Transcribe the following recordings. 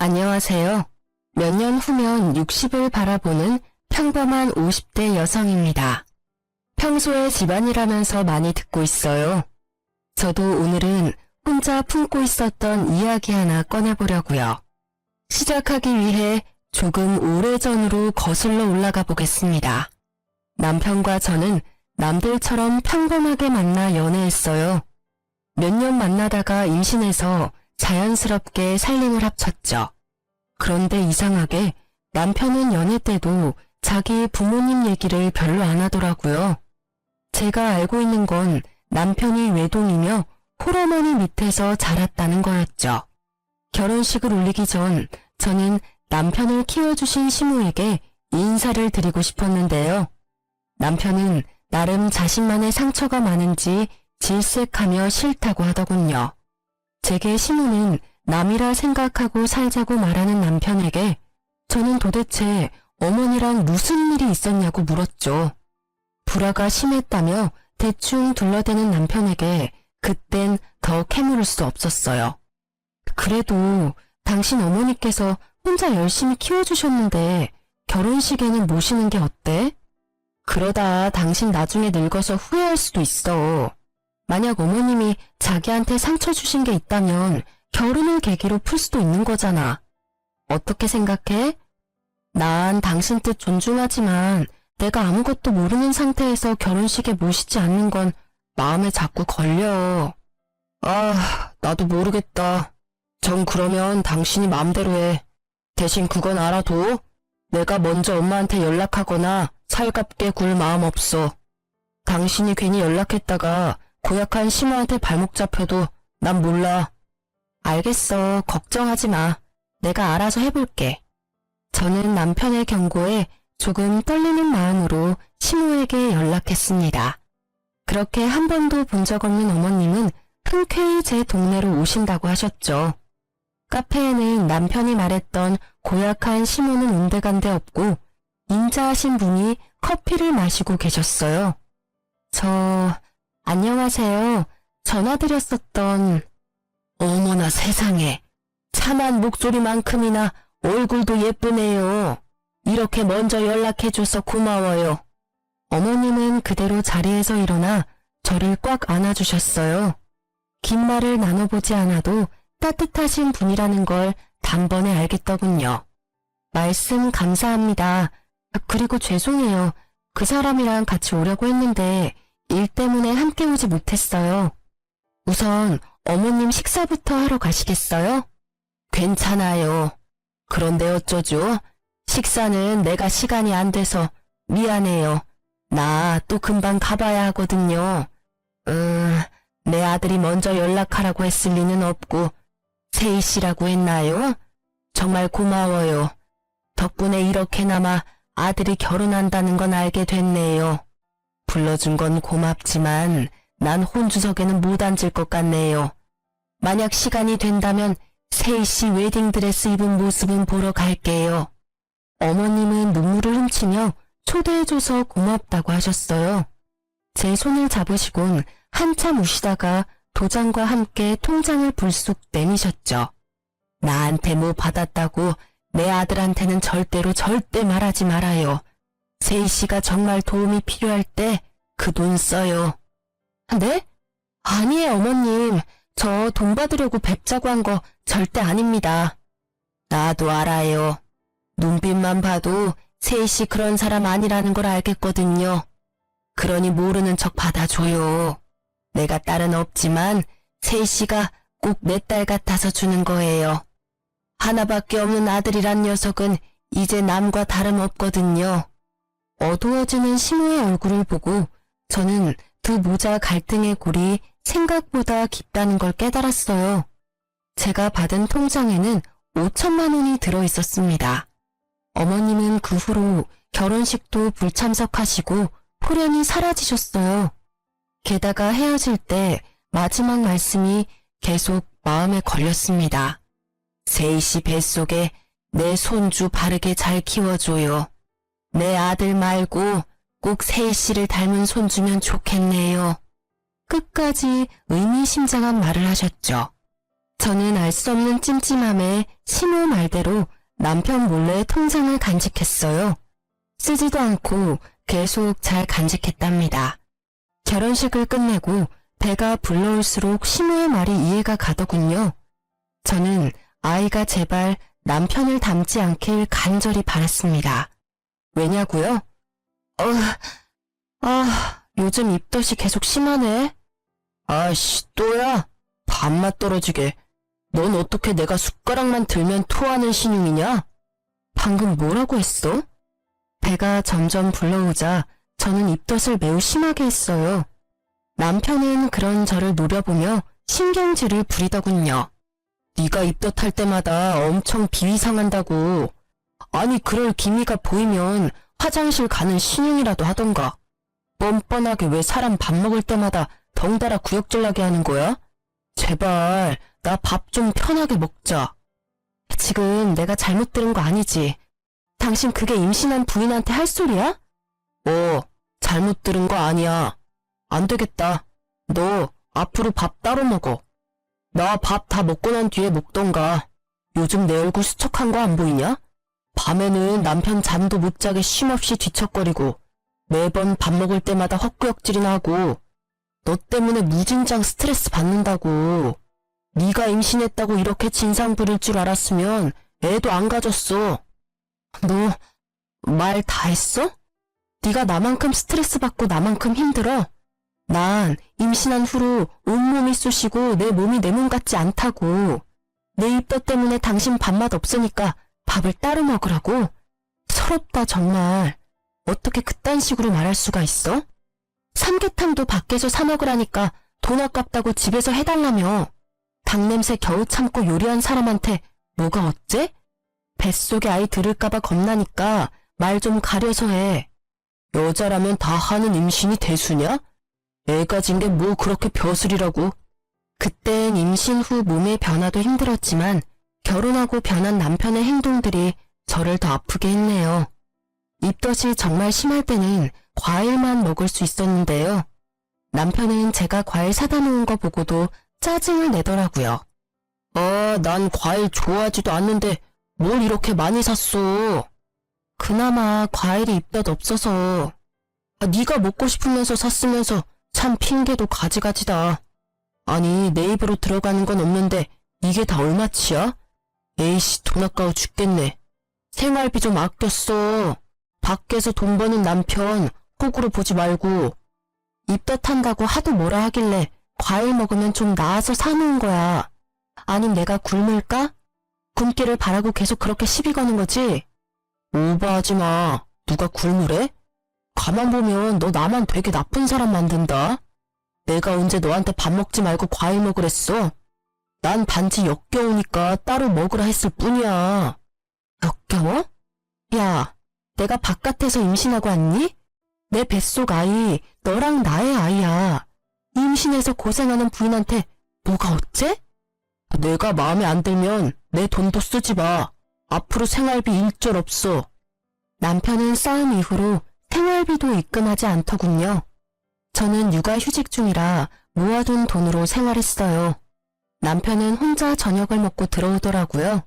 안녕하세요. 몇 년 후면 60을 바라보는 평범한 50대 여성입니다. 평소에 집안일하면서 많이 듣고 있어요. 저도 오늘은 혼자 품고 있었던 이야기 하나 꺼내보려고요. 시작하기 위해 조금 오래전으로 거슬러 올라가 보겠습니다. 남편과 저는 남들처럼 평범하게 만나 연애했어요. 몇 년 만나다가 임신해서 자연스럽게 살림을 합쳤죠. 그런데 이상하게 남편은 연애 때도 자기 부모님 얘기를 별로 안 하더라고요. 제가 알고 있는 건 남편이 외동이며 홀어머니 밑에서 자랐다는 거였죠. 결혼식을 올리기 전 저는 남편을 키워주신 시모에게 인사를 드리고 싶었는데요. 남편은 나름 자신만의 상처가 많은지 질색하며 싫다고 하더군요. 제게 시모는 남이라 생각하고 살자고 말하는 남편에게 저는 도대체 어머니랑 무슨 일이 있었냐고 물었죠. 불화가 심했다며 대충 둘러대는 남편에게 그땐 더 캐물을 수 없었어요. 그래도 당신 어머니께서 혼자 열심히 키워주셨는데 결혼식에는 모시는 게 어때? 그러다 당신 나중에 늙어서 후회할 수도 있어. 만약 어머님이 자기한테 상처 주신 게 있다면 결혼을 계기로 풀 수도 있는 거잖아. 어떻게 생각해? 난 당신 뜻 존중하지만 내가 아무것도 모르는 상태에서 결혼식에 모시지 않는 건 마음에 자꾸 걸려. 나도 모르겠다. 전 그러면 당신이 마음대로 해. 대신 그건 알아둬. 내가 먼저 엄마한테 연락하거나 살갑게 굴 마음 없어. 당신이 괜히 연락했다가 고약한 시모한테 발목 잡혀도 난 몰라. 알겠어. 걱정하지 마. 내가 알아서 해볼게. 저는 남편의 경고에 조금 떨리는 마음으로 시모에게 연락했습니다. 그렇게 한 번도 본 적 없는 어머님은 흔쾌히 제 동네로 오신다고 하셨죠. 카페에는 남편이 말했던 고약한 시모는 온데간데 없고 인자하신 분이 커피를 마시고 계셨어요. 안녕하세요. 전화드렸었던... 어머나 세상에. 참한 목소리만큼이나 얼굴도 예쁘네요. 이렇게 먼저 연락해줘서 고마워요. 어머님은 그대로 자리에서 일어나 저를 꽉 안아주셨어요. 긴 말을 나눠보지 않아도 따뜻하신 분이라는 걸 단번에 알겠더군요. 말씀 감사합니다. 그리고 죄송해요. 그 사람이랑 같이 오려고 했는데 일 때문에 함께 오지 못했어요. 우선 어머님 식사부터 하러 가시겠어요? 괜찮아요. 그런데 어쩌죠? 식사는 내가 시간이 안 돼서 미안해요. 나 또 금방 가봐야 하거든요. 내 아들이 먼저 연락하라고 했을 리는 없고 세희 씨라고 했나요? 정말 고마워요. 덕분에 이렇게나마 아들이 결혼한다는 건 알게 됐네요. 불러준 건 고맙지만 난 혼주석에는 못 앉을 것 같네요. 만약 시간이 된다면 세희 씨 웨딩드레스 입은 모습은 보러 갈게요. 어머님은 눈물을 훔치며 초대해줘서 고맙다고 하셨어요. 제 손을 잡으시곤 한참 우시다가 도장과 함께 통장을 불쑥 내미셨죠. 나한테 뭐 받았다고 내 아들한테는 절대 말하지 말아요. 세희 씨가 정말 도움이 필요할 때 그 돈 써요. 네? 아니에요, 어머님. 저 돈 받으려고 뵙자고 한 거 절대 아닙니다. 나도 알아요. 눈빛만 봐도 세희 씨 그런 사람 아니라는 걸 알겠거든요. 그러니 모르는 척 받아줘요. 내가 딸은 없지만 세희 씨가 꼭 내 딸 같아서 주는 거예요. 하나밖에 없는 아들이란 녀석은 이제 남과 다름없거든요. 어두워지는 시모의 얼굴을 보고 저는 두 모자 갈등의 골이 생각보다 깊다는 걸 깨달았어요. 제가 받은 통장에는 5천만 원이 들어있었습니다. 어머님은 그 후로 결혼식도 불참석하시고 호련히 사라지셨어요. 게다가 헤어질 때 마지막 말씀이 계속 마음에 걸렸습니다. 세희 씨 뱃속에 내 손주 바르게 잘 키워줘요. 내 아들 말고 꼭 세희 씨를 닮은 손주면 좋겠네요. 끝까지 의미심장한 말을 하셨죠. 저는 알 수 없는 찜찜함에 시모 말대로 남편 몰래 통장을 간직했어요. 쓰지도 않고 계속 잘 간직했답니다. 결혼식을 끝내고 배가 불러올수록 시모의 말이 이해가 가더군요. 저는 아이가 제발 남편을 닮지 않길 간절히 바랐습니다. 왜냐고요? 요즘 입덧이 계속 심하네. 아씨, 또야? 밥맛 떨어지게. 넌 어떻게 내가 숟가락만 들면 토하는 신용이냐? 방금 뭐라고 했어? 배가 점점 불러오자 저는 입덧을 매우 심하게 했어요. 남편은 그런 저를 노려보며 신경질을 부리더군요. 네가 입덧할 때마다 엄청 비위상한다고. 아니 그럴 기미가 보이면 화장실 가는 신용이라도 하던가. 뻔뻔하게 왜 사람 밥 먹을 때마다 덩달아 구역질나게 하는 거야? 제발 나 밥 좀 편하게 먹자. 지금 내가 잘못 들은 거 아니지? 당신 그게 임신한 부인한테 할 소리야? 잘못 들은 거 아니야. 안 되겠다. 너 앞으로 밥 따로 먹어. 나 밥 다 먹고 난 뒤에 먹던가. 요즘 내 얼굴 수척한 거 안 보이냐? 밤에는 남편 잠도 못 자게 쉼없이 뒤척거리고 매번 밥 먹을 때마다 헛구역질이나 하고 너 때문에 무진장 스트레스 받는다고. 네가 임신했다고 이렇게 진상 부릴 줄 알았으면 애도 안 가졌어. 너 말 다 했어? 네가 나만큼 스트레스 받고 나만큼 힘들어? 난 임신한 후로 온몸이 쑤시고 내 몸이 내 몸 같지 않다고. 내 입덧 때문에 당신 밥맛 없으니까 밥을 따로 먹으라고? 서럽다 정말. 어떻게 그딴 식으로 말할 수가 있어? 삼계탕도 밖에서 사 먹으라니까 돈 아깝다고 집에서 해달라며. 닭냄새 겨우 참고 요리한 사람한테 뭐가 어째? 뱃속에 아이 들을까봐 겁나니까 말 좀 가려서 해. 여자라면 다 하는 임신이 대수냐? 애 가진 게 뭐 그렇게 벼슬이라고. 그땐 임신 후 몸의 변화도 힘들었지만 결혼하고 변한 남편의 행동들이 저를 더 아프게 했네요. 입덧이 정말 심할 때는 과일만 먹을 수 있었는데요. 남편은 제가 과일 사다 놓은 거 보고도 짜증을 내더라고요. 난 과일 좋아하지도 않는데 뭘 이렇게 많이 샀어. 그나마 과일이 입덧 없어서. 네가 먹고 싶으면서 샀으면서 참 핑계도 가지가지다. 아니 내 입으로 들어가는 건 없는데 이게 다 얼마치야? 에이씨 돈 아까워 죽겠네. 생활비 좀 아껴 써. 밖에서 돈 버는 남편 호구로 보지 말고. 입덧한다고 하도 뭐라 하길래 과일 먹으면 좀 나아서 사놓은 거야. 아님 내가 굶을까? 굶기를 바라고 계속 그렇게 시비 거는 거지? 오버하지 마. 누가 굶으래? 가만 보면 너 나만 되게 나쁜 사람 만든다. 내가 언제 너한테 밥 먹지 말고 과일 먹으랬어? 난 단지 역겨우니까 따로 먹으라 했을 뿐이야. 역겨워? 야, 내가 바깥에서 임신하고 왔니? 내 뱃속 아이 너랑 나의 아이야. 임신해서 고생하는 부인한테 뭐가 어째? 내가 마음에 안 들면 내 돈도 쓰지 마. 앞으로 생활비 일절 없어. 남편은 싸움 이후로 생활비도 입금하지 않더군요. 저는 육아휴직 중이라 모아둔 돈으로 생활했어요. 남편은 혼자 저녁을 먹고 들어오더라고요.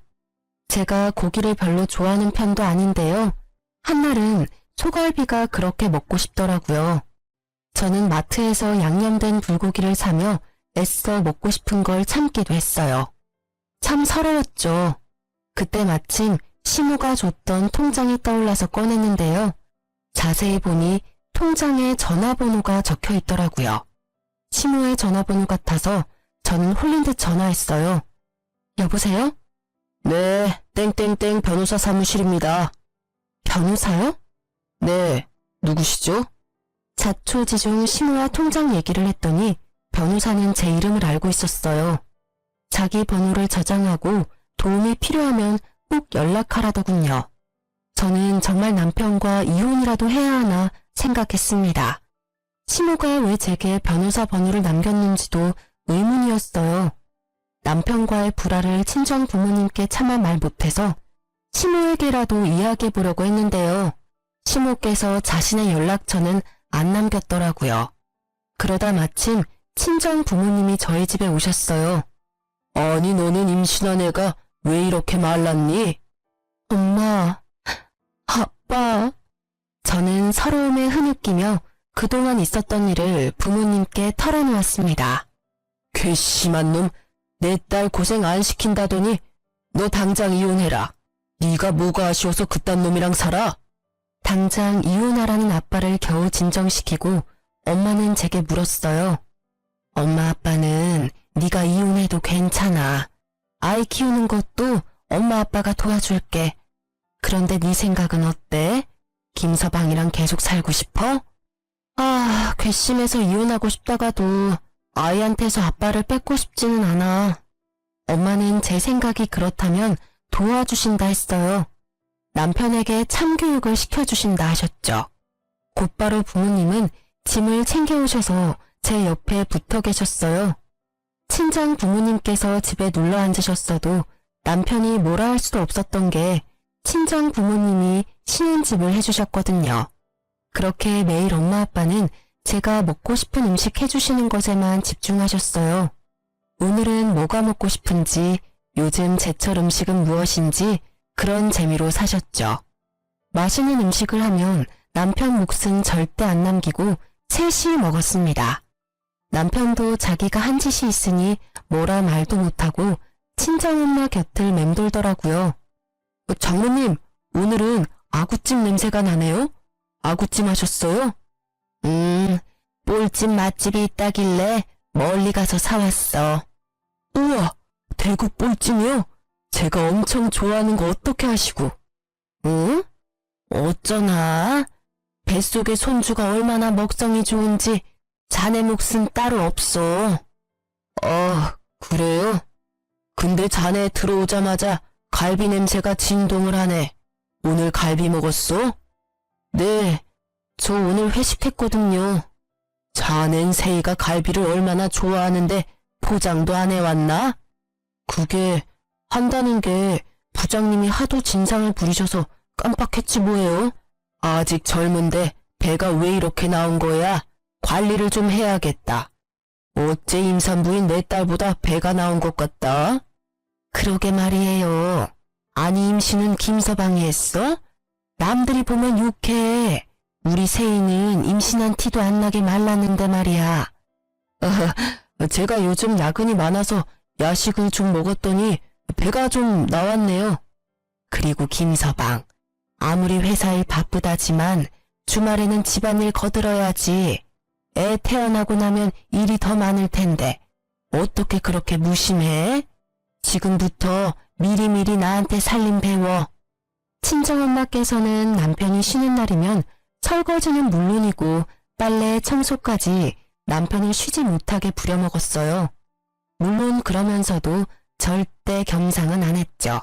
제가 고기를 별로 좋아하는 편도 아닌데요. 한날은 소갈비가 그렇게 먹고 싶더라고요. 저는 마트에서 양념된 불고기를 사며 애써 먹고 싶은 걸 참기도 했어요. 참 서러웠죠. 그때 마침 시모가 줬던 통장이 떠올라서 꺼냈는데요. 자세히 보니 통장에 전화번호가 적혀 있더라고요. 시모의 전화번호 같아서 저는 홀린 듯 전화했어요. 여보세요? 네, 땡땡땡 변호사 사무실입니다. 변호사요? 네, 누구시죠? 자초지종 시모와 통장 얘기를 했더니 변호사는 제 이름을 알고 있었어요. 자기 번호를 저장하고 도움이 필요하면 꼭 연락하라더군요. 저는 정말 남편과 이혼이라도 해야 하나 생각했습니다. 시모가 왜 제게 변호사 번호를 남겼는지도 의문이었어요. 남편과의 불화를 친정 부모님께 차마 말 못해서 시모에게라도 이야기해보려고 했는데요. 시모께서 자신의 연락처는 안 남겼더라고요. 그러다 마침 친정 부모님이 저희 집에 오셨어요. 아니, 너는 임신한 애가 왜 이렇게 말랐니? 엄마, 아빠. 저는 서러움에 흐느끼며 그동안 있었던 일을 부모님께 털어놓았습니다. 괘씸한 놈, 내 딸 고생 안 시킨다더니 너 당장 이혼해라. 네가 뭐가 아쉬워서 그딴 놈이랑 살아? 당장 이혼하라는 아빠를 겨우 진정시키고 엄마는 제게 물었어요. 엄마 아빠는 네가 이혼해도 괜찮아. 아이 키우는 것도 엄마 아빠가 도와줄게. 그런데 네 생각은 어때? 김서방이랑 계속 살고 싶어? 아, 괘씸해서 이혼하고 싶다가도 아이한테서 아빠를 뺏고 싶지는 않아. 엄마는 제 생각이 그렇다면 도와주신다 했어요. 남편에게 참교육을 시켜주신다 하셨죠. 곧바로 부모님은 짐을 챙겨오셔서 제 옆에 붙어 계셨어요. 친정 부모님께서 집에 눌러 앉으셨어도 남편이 뭐라 할 수도 없었던 게 친정 부모님이 신혼집을 해주셨거든요. 그렇게 매일 엄마 아빠는 제가 먹고 싶은 음식 해주시는 것에만 집중하셨어요. 오늘은 뭐가 먹고 싶은지, 요즘 제철 음식은 무엇인지 그런 재미로 사셨죠. 맛있는 음식을 하면 남편 몫은 절대 안 남기고 셋이 먹었습니다. 남편도 자기가 한 짓이 있으니 뭐라 말도 못하고 친정엄마 곁을 맴돌더라고요. 장모님, 오늘은 아구찜 냄새가 나네요? 아구찜 하셨어요? 볼집 맛집이 있다길래 멀리 가서 사왔어. 우와, 대구 볼찜이요? 제가 엄청 좋아하는 거 어떻게 하시고? 응? 어쩌나? 뱃속의 손주가 얼마나 먹성이 좋은지 자네 몫은 따로 없어. 그래요? 근데 자네 들어오자마자 갈비 냄새가 진동을 하네. 오늘 갈비 먹었어? 네, 저 오늘 회식했거든요. 자넨 세이가 갈비를 얼마나 좋아하는데 포장도 안 해왔나? 그게 한다는 게 부장님이 하도 진상을 부리셔서 깜빡했지 뭐예요? 아직 젊은데 배가 왜 이렇게 나온 거야? 관리를 좀 해야겠다. 어째 임산부인 내 딸보다 배가 나온 것 같다? 그러게 말이에요. 아니 임신은 김서방이 했어? 남들이 보면 욕해. 우리 세이는 임신한 티도 안 나게 말랐는데 말이야. 제가 요즘 야근이 많아서 야식을 좀 먹었더니 배가 좀 나왔네요. 그리고 김서방, 아무리 회사 일 바쁘다지만 주말에는 집안일 거들어야지. 애 태어나고 나면 일이 더 많을 텐데 어떻게 그렇게 무심해? 지금부터 미리미리 나한테 살림 배워. 친정엄마께서는 남편이 쉬는 날이면 설거지는 물론이고 빨래, 청소까지 남편을 쉬지 못하게 부려먹었어요. 물론 그러면서도 절대 겸상은 안 했죠.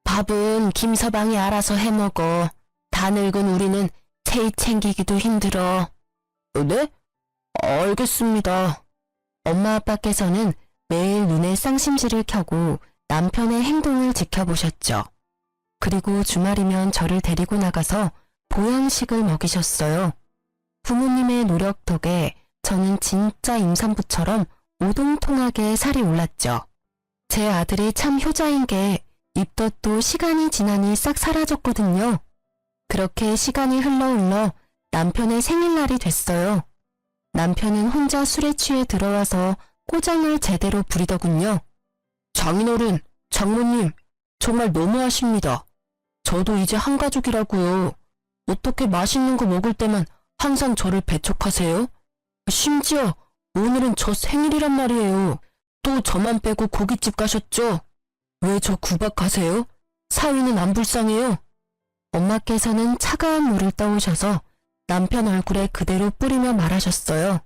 밥은 김서방이 알아서 해먹어. 다 늙은 우리는 세이 챙기기도 힘들어. 네? 알겠습니다. 엄마 아빠께서는 매일 눈에 쌍심지를 켜고 남편의 행동을 지켜보셨죠. 그리고 주말이면 저를 데리고 나가서 보양식을 먹이셨어요. 부모님의 노력 덕에 저는 진짜 임산부처럼 오동통하게 살이 올랐죠. 제 아들이 참 효자인 게 입덧도 시간이 지나니 싹 사라졌거든요. 그렇게 시간이 흘러 남편의 생일날이 됐어요. 남편은 혼자 술에 취해 들어와서 꼬장을 제대로 부리더군요. 장인어른, 장모님, 정말 너무하십니다. 저도 이제 한가족이라고요. 어떻게 맛있는 거 먹을 때만 항상 저를 배척하세요? 심지어 오늘은 저 생일이란 말이에요. 또 저만 빼고 고깃집 가셨죠? 왜 저 구박하세요? 사위는 안 불쌍해요? 엄마께서는 차가운 물을 떠오셔서 남편 얼굴에 그대로 뿌리며 말하셨어요.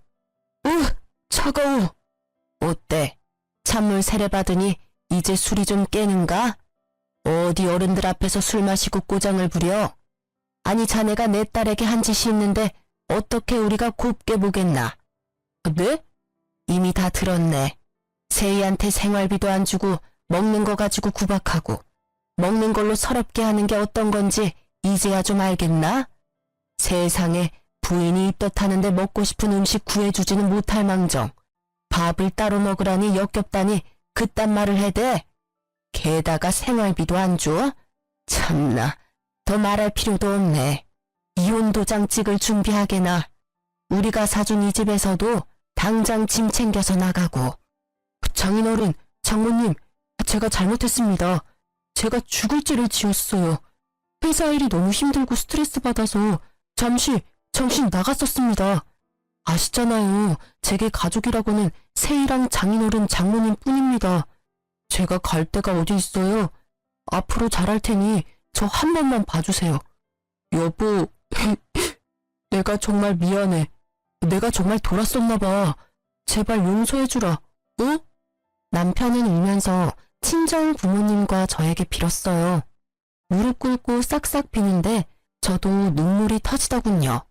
차가워. 어때? 찬물 세례받으니 이제 술이 좀 깨는가? 어디 어른들 앞에서 술 마시고 꼬장을 부려? 아니 자네가 내 딸에게 한 짓이 있는데 어떻게 우리가 곱게 보겠나? 네? 이미 다 들었네. 세이한테 생활비도 안 주고 먹는 거 가지고 구박하고 먹는 걸로 서럽게 하는 게 어떤 건지 이제야 좀 알겠나? 세상에 부인이 입덧하는데 먹고 싶은 음식 구해주지는 못할 망정 밥을 따로 먹으라니 역겹다니 그딴 말을 해대? 게다가 생활비도 안 줘? 참나, 더 말할 필요도 없네. 이혼 도장 찍을 준비하게나. 우리가 사준 이 집에서도 당장 짐 챙겨서 나가고. 장인어른, 장모님, 제가 잘못했습니다. 제가 죽을 죄를 지었어요. 회사 일이 너무 힘들고 스트레스 받아서 잠시 정신 나갔었습니다. 아시잖아요. 제게 가족이라고는 세이랑 장인어른, 장모님 뿐입니다. 제가 갈 데가 어디 있어요. 앞으로 잘할 테니 저 한 번만 봐주세요. 여보, 내가 정말 미안해. 내가 정말 돌았었나 봐. 제발 용서해주라. 응? 남편은 울면서 친정 부모님과 저에게 빌었어요. 무릎 꿇고 싹싹 비는데 저도 눈물이 터지더군요.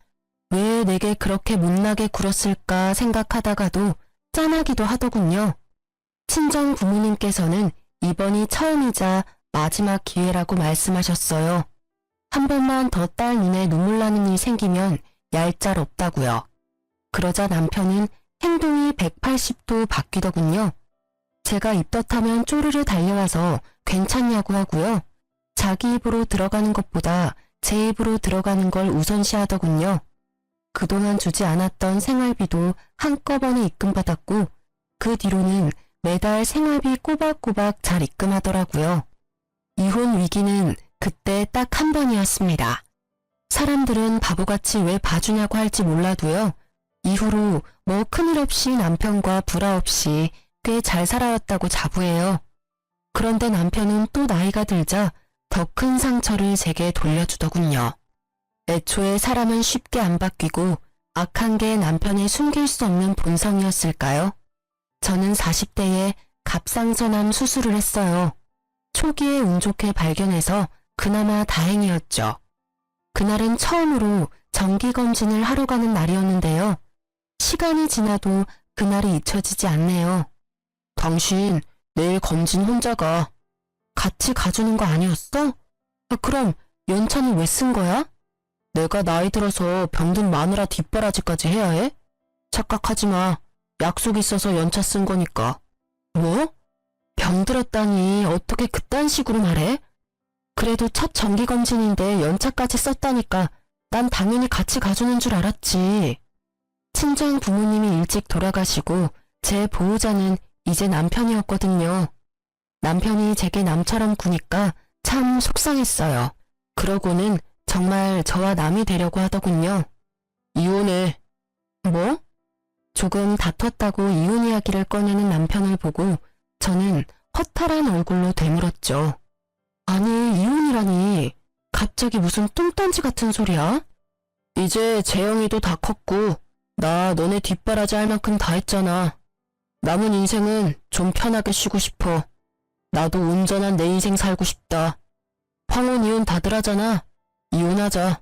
왜 내게 그렇게 못나게 굴었을까 생각하다가도 짠하기도 하더군요. 친정 부모님께서는 이번이 처음이자 마지막 기회라고 말씀하셨어요. 한 번만 더 딸 눈에 눈물 나는 일이 생기면 얄짤 없다고요. 그러자 남편은 행동이 180도 바뀌더군요. 제가 입덧하면 쪼르르 달려와서 괜찮냐고 하고요. 자기 입으로 들어가는 것보다 제 입으로 들어가는 걸 우선시하더군요. 그동안 주지 않았던 생활비도 한꺼번에 입금받았고 그 뒤로는 매달 생활비 꼬박꼬박 잘 입금하더라고요. 이혼 위기는 그때 딱 한 번이었습니다. 사람들은 바보같이 왜 봐주냐고 할지 몰라도요. 이후로 뭐 큰일 없이 남편과 불화 없이 꽤 잘 살아왔다고 자부해요. 그런데 남편은 또 나이가 들자 더 큰 상처를 제게 돌려주더군요. 애초에 사람은 쉽게 안 바뀌고 악한 게 남편의 숨길 수 없는 본성이었을까요? 저는 40대에 갑상선암 수술을 했어요. 초기에 운 좋게 발견해서 그나마 다행이었죠. 그날은 처음으로 정기검진을 하러 가는 날이었는데요. 시간이 지나도 그날이 잊혀지지 않네요. 당신 내일 검진 혼자 가. 같이 가주는 거 아니었어? 그럼 연차는 왜 쓴 거야? 내가 나이 들어서 병든 마누라 뒷바라지까지 해야 해? 착각하지 마. 약속 있어서 연차 쓴 거니까. 뭐? 병들었다니 어떻게 그딴 식으로 말해? 그래도 첫 정기검진인데 연차까지 썼다니까 난 당연히 같이 가주는 줄 알았지. 친정 부모님이 일찍 돌아가시고 제 보호자는 이제 남편이었거든요. 남편이 제게 남처럼 구니까 참 속상했어요. 그러고는 정말 저와 남이 되려고 하더군요. 이혼해. 뭐? 조금 다퉜다고 이혼 이야기를 꺼내는 남편을 보고 저는 허탈한 얼굴로 되물었죠. 아니, 이혼이라니. 갑자기 무슨 뚱딴지 같은 소리야? 이제 재영이도 다 컸고 나 너네 뒷바라지 할 만큼 다 했잖아. 남은 인생은 좀 편하게 쉬고 싶어. 나도 온전한 내 인생 살고 싶다. 황혼 이혼 다들 하잖아. 이혼하자.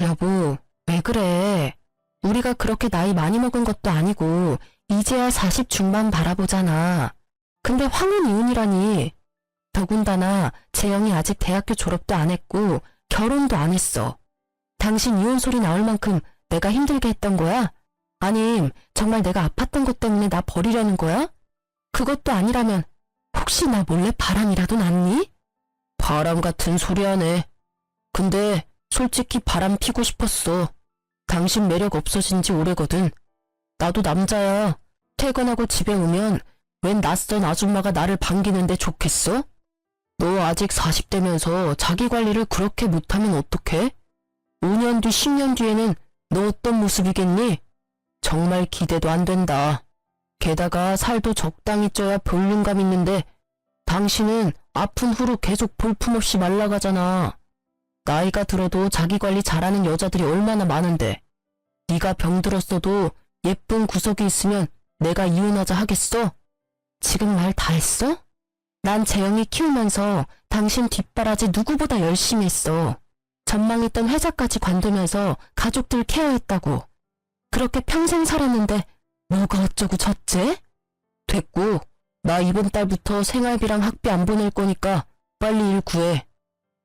여보, 왜 그래? 우리가 그렇게 나이 많이 먹은 것도 아니고 이제야 40 중반 바라보잖아. 근데 황혼 이혼이라니. 더군다나 재영이 아직 대학교 졸업도 안 했고 결혼도 안 했어. 당신 이혼 소리 나올 만큼 내가 힘들게 했던 거야? 아님 정말 내가 아팠던 것 때문에 나 버리려는 거야? 그것도 아니라면 혹시 나 몰래 바람이라도 났니? 바람 같은 소리 하네. 근데 솔직히 바람 피고 싶었어. 당신 매력 없어진 지 오래거든. 나도 남자야. 퇴근하고 집에 오면 웬 낯선 아줌마가 나를 반기는데 좋겠어? 너 아직 40대면서 자기 관리를 그렇게 못하면 어떡해? 5년 뒤 10년 뒤에는 너 어떤 모습이겠니? 정말 기대도 안 된다. 게다가 살도 적당히 쪄야 볼륨감 있는데 당신은 아픈 후로 계속 볼품없이 말라가잖아. 나이가 들어도 자기 관리 잘하는 여자들이 얼마나 많은데 네가 병들었어도 예쁜 구석이 있으면 내가 이혼하자 하겠어? 지금 말 다 했어? 난 재영이 키우면서 당신 뒷바라지 누구보다 열심히 했어. 전망했던 회사까지 관두면서 가족들 케어했다고. 그렇게 평생 살았는데 뭐가 어쩌고 저째? 됐고 나 이번 달부터 생활비랑 학비 안 보낼 거니까 빨리 일 구해.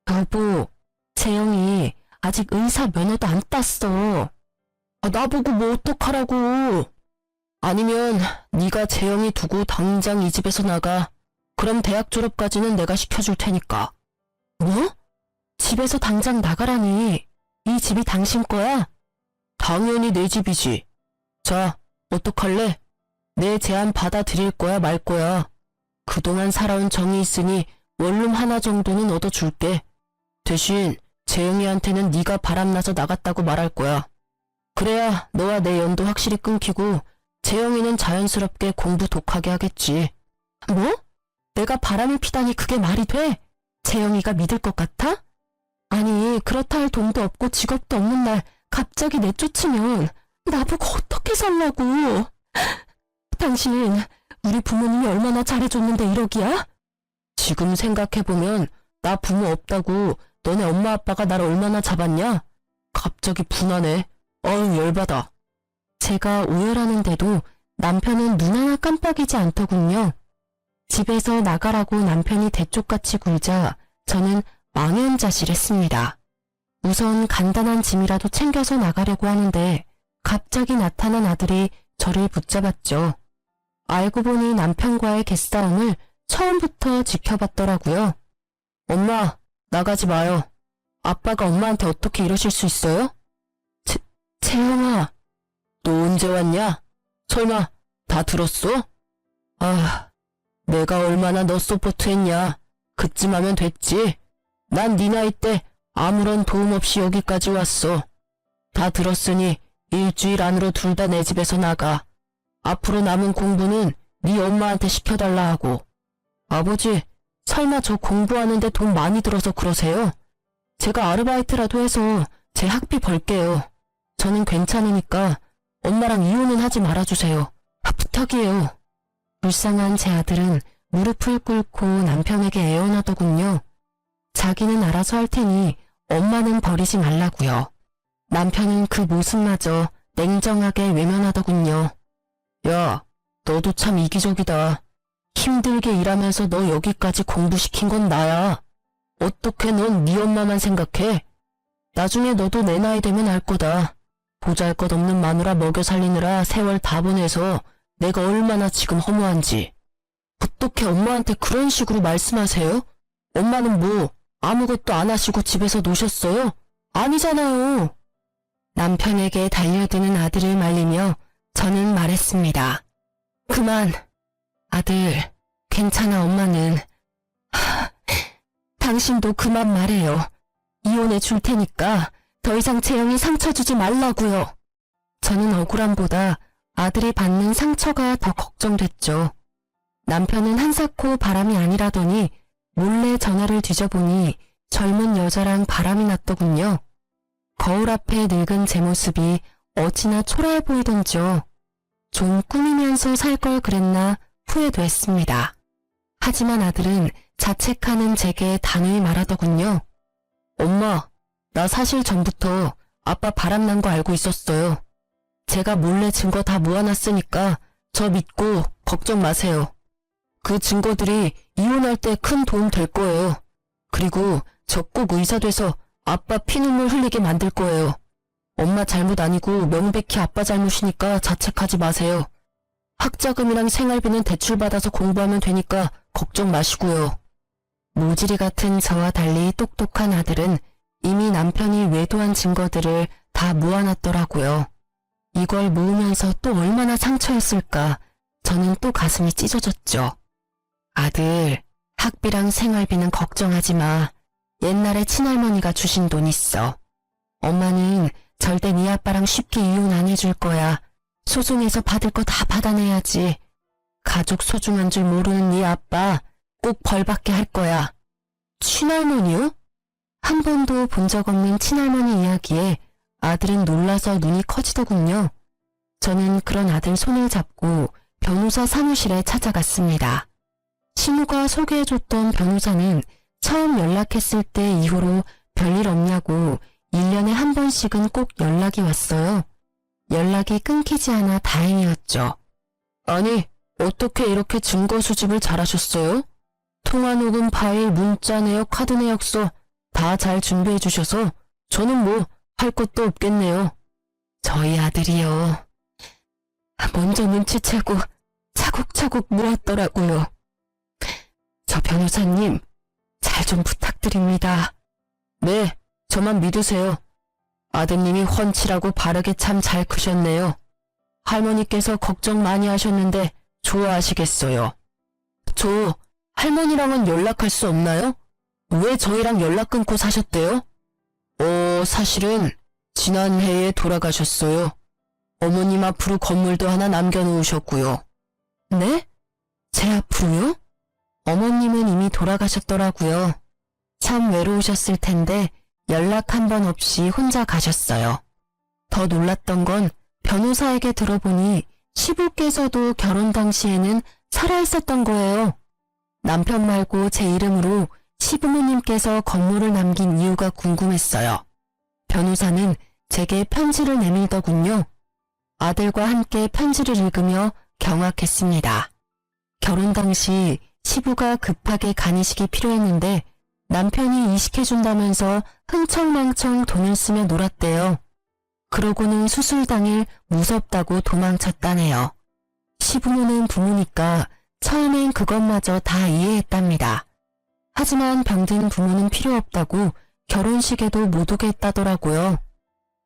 여보, 재영이 아직 의사 면허도 안 땄어. 나보고 뭐 어떡하라고. 아니면 네가 재영이 두고 당장 이 집에서 나가. 그럼 대학 졸업까지는 내가 시켜줄 테니까. 뭐? 집에서 당장 나가라니. 이 집이 당신 거야? 당연히 내 집이지. 자, 어떡할래? 내 제안 받아들일 거야 말 거야. 그동안 살아온 정이 있으니 원룸 하나 정도는 얻어줄게. 대신 재영이한테는 네가 바람나서 나갔다고 말할 거야. 그래야 너와 내 연도 확실히 끊기고 재영이는 자연스럽게 공부 독하게 하겠지. 뭐? 내가 바람을 피다니 그게 말이 돼? 재영이가 믿을 것 같아? 아니, 그렇다 할 돈도 없고 직업도 없는 날 갑자기 내쫓으면 나보고 어떻게 살라고. 당신 우리 부모님이 얼마나 잘해줬는데 이러기야? 지금 생각해보면 나 부모 없다고 너네 엄마 아빠가 나를 얼마나 잡았냐? 갑자기 분하네. 어우, 열받아. 제가 오열하는데도 남편은 눈 하나 깜빡이지 않더군요. 집에서 나가라고 남편이 대쪽같이 굴자 저는 망연자실했습니다. 우선 간단한 짐이라도 챙겨서 나가려고 하는데 갑자기 나타난 아들이 저를 붙잡았죠. 알고 보니 남편과의 개싸움을 처음부터 지켜봤더라고요. 엄마, 나가지 마요. 아빠가 엄마한테 어떻게 이러실 수 있어요? 재영아, 너 언제 왔냐? 설마 다 들었어? 아, 내가 얼마나 너 서포트했냐. 그쯤 하면 됐지. 난 네 나이 때 아무런 도움 없이 여기까지 왔어. 다 들었으니 일주일 안으로 둘 다 내 집에서 나가. 앞으로 남은 공부는 네 엄마한테 시켜달라 하고. 아버지, 설마 저 공부하는데 돈 많이 들어서 그러세요? 제가 아르바이트라도 해서 제 학비 벌게요. 저는 괜찮으니까 엄마랑 이혼은 하지 말아주세요. 부탁이에요. 불쌍한 제 아들은 무릎을 꿇고 남편에게 애원하더군요. 자기는 알아서 할 테니 엄마는 버리지 말라고요. 남편은 그 모습마저 냉정하게 외면하더군요. 야, 너도 참 이기적이다. 힘들게 일하면서 너 여기까지 공부시킨 건 나야. 어떻게 넌 네 엄마만 생각해? 나중에 너도 내 나이 되면 알 거다. 보잘것없는 마누라 먹여 살리느라 세월 다 보내서 내가 얼마나 지금 허무한지. 어떻게 엄마한테 그런 식으로 말씀하세요? 엄마는 뭐 아무것도 안 하시고 집에서 노셨어요? 아니잖아요. 남편에게 달려드는 아들을 말리며 저는 말했습니다. 그만. 아들, 괜찮아. 엄마는. 당신도 그만 말해요. 이혼해 줄 테니까 더 이상 재영이 상처 주지 말라고요. 저는 억울함보다 아들이 받는 상처가 더 걱정됐죠. 남편은 한사코 바람이 아니라더니 몰래 전화를 뒤져보니 젊은 여자랑 바람이 났더군요. 거울 앞에 늙은 제 모습이 어찌나 초라해 보이던지요. 좀 꾸미면서 살 걸 그랬나 후회도 했습니다. 하지만 아들은 자책하는 제게 단호히 말하더군요. 엄마, 나 사실 전부터 아빠 바람난 거 알고 있었어요. 제가 몰래 증거 다 모아놨으니까 저 믿고 걱정 마세요. 그 증거들이 이혼할 때 큰 도움 될 거예요. 그리고 저 꼭 의사 돼서 아빠 피눈물 흘리게 만들 거예요. 엄마 잘못 아니고 명백히 아빠 잘못이니까 자책하지 마세요. 학자금이랑 생활비는 대출받아서 공부하면 되니까 걱정 마시고요. 모지리 같은 저와 달리 똑똑한 아들은 이미 남편이 외도한 증거들을 다 모아놨더라고요. 이걸 모으면서 또 얼마나 상처였을까. 저는 또 가슴이 찢어졌죠. 아들, 학비랑 생활비는 걱정하지 마. 옛날에 친할머니가 주신 돈 있어. 엄마는 절대 네 아빠랑 쉽게 이혼 안 해줄 거야. 소송에서 받을 거 다 받아내야지. 가족 소중한 줄 모르는 네 아빠 꼭 벌받게 할 거야. 친할머니요? 한 번도 본 적 없는 친할머니 이야기에 아들은 놀라서 눈이 커지더군요. 저는 그런 아들 손을 잡고 변호사 사무실에 찾아갔습니다. 신우가 소개해줬던 변호사는 처음 연락했을 때 이후로 별일 없냐고 1년에 한 번씩은 꼭 연락이 왔어요. 연락이 끊기지 않아 다행이었죠. 아니, 어떻게 이렇게 증거 수집을 잘하셨어요? 통화 녹음 파일, 문자 내역, 카드 내역서 다 잘 준비해 주셔서 저는 뭐 할 것도 없겠네요. 저희 아들이요. 먼저 눈치채고 차곡차곡 물었더라고요. 저 변호사님, 잘 좀 부탁드립니다. 네, 저만 믿으세요. 아드님이 훤칠하고 바르게 참 잘 크셨네요. 할머니께서 걱정 많이 하셨는데 좋아하시겠어요. 저 할머니랑은 연락할 수 없나요? 왜 저희랑 연락 끊고 사셨대요? 사실은 지난해에 돌아가셨어요. 어머님 앞으로 건물도 하나 남겨놓으셨고요. 네? 제 앞으로요? 어머님은 이미 돌아가셨더라고요. 참 외로우셨을 텐데 연락 한 번 없이 혼자 가셨어요. 더 놀랐던 건 변호사에게 들어보니 시부께서도 결혼 당시에는 살아있었던 거예요. 남편 말고 제 이름으로 시부모님께서 건물을 남긴 이유가 궁금했어요. 변호사는 제게 편지를 내밀더군요. 아들과 함께 편지를 읽으며 경악했습니다. 결혼 당시 시부가 급하게 간이식이 필요했는데 남편이 이식해준다면서 흥청망청 돈을 쓰며 놀았대요. 그러고는 수술 당일 무섭다고 도망쳤다네요. 시부모는 부모니까 처음엔 그것마저 다 이해했답니다. 하지만 병든 부모는 필요 없다고 결혼식에도 못 오게 했다더라고요.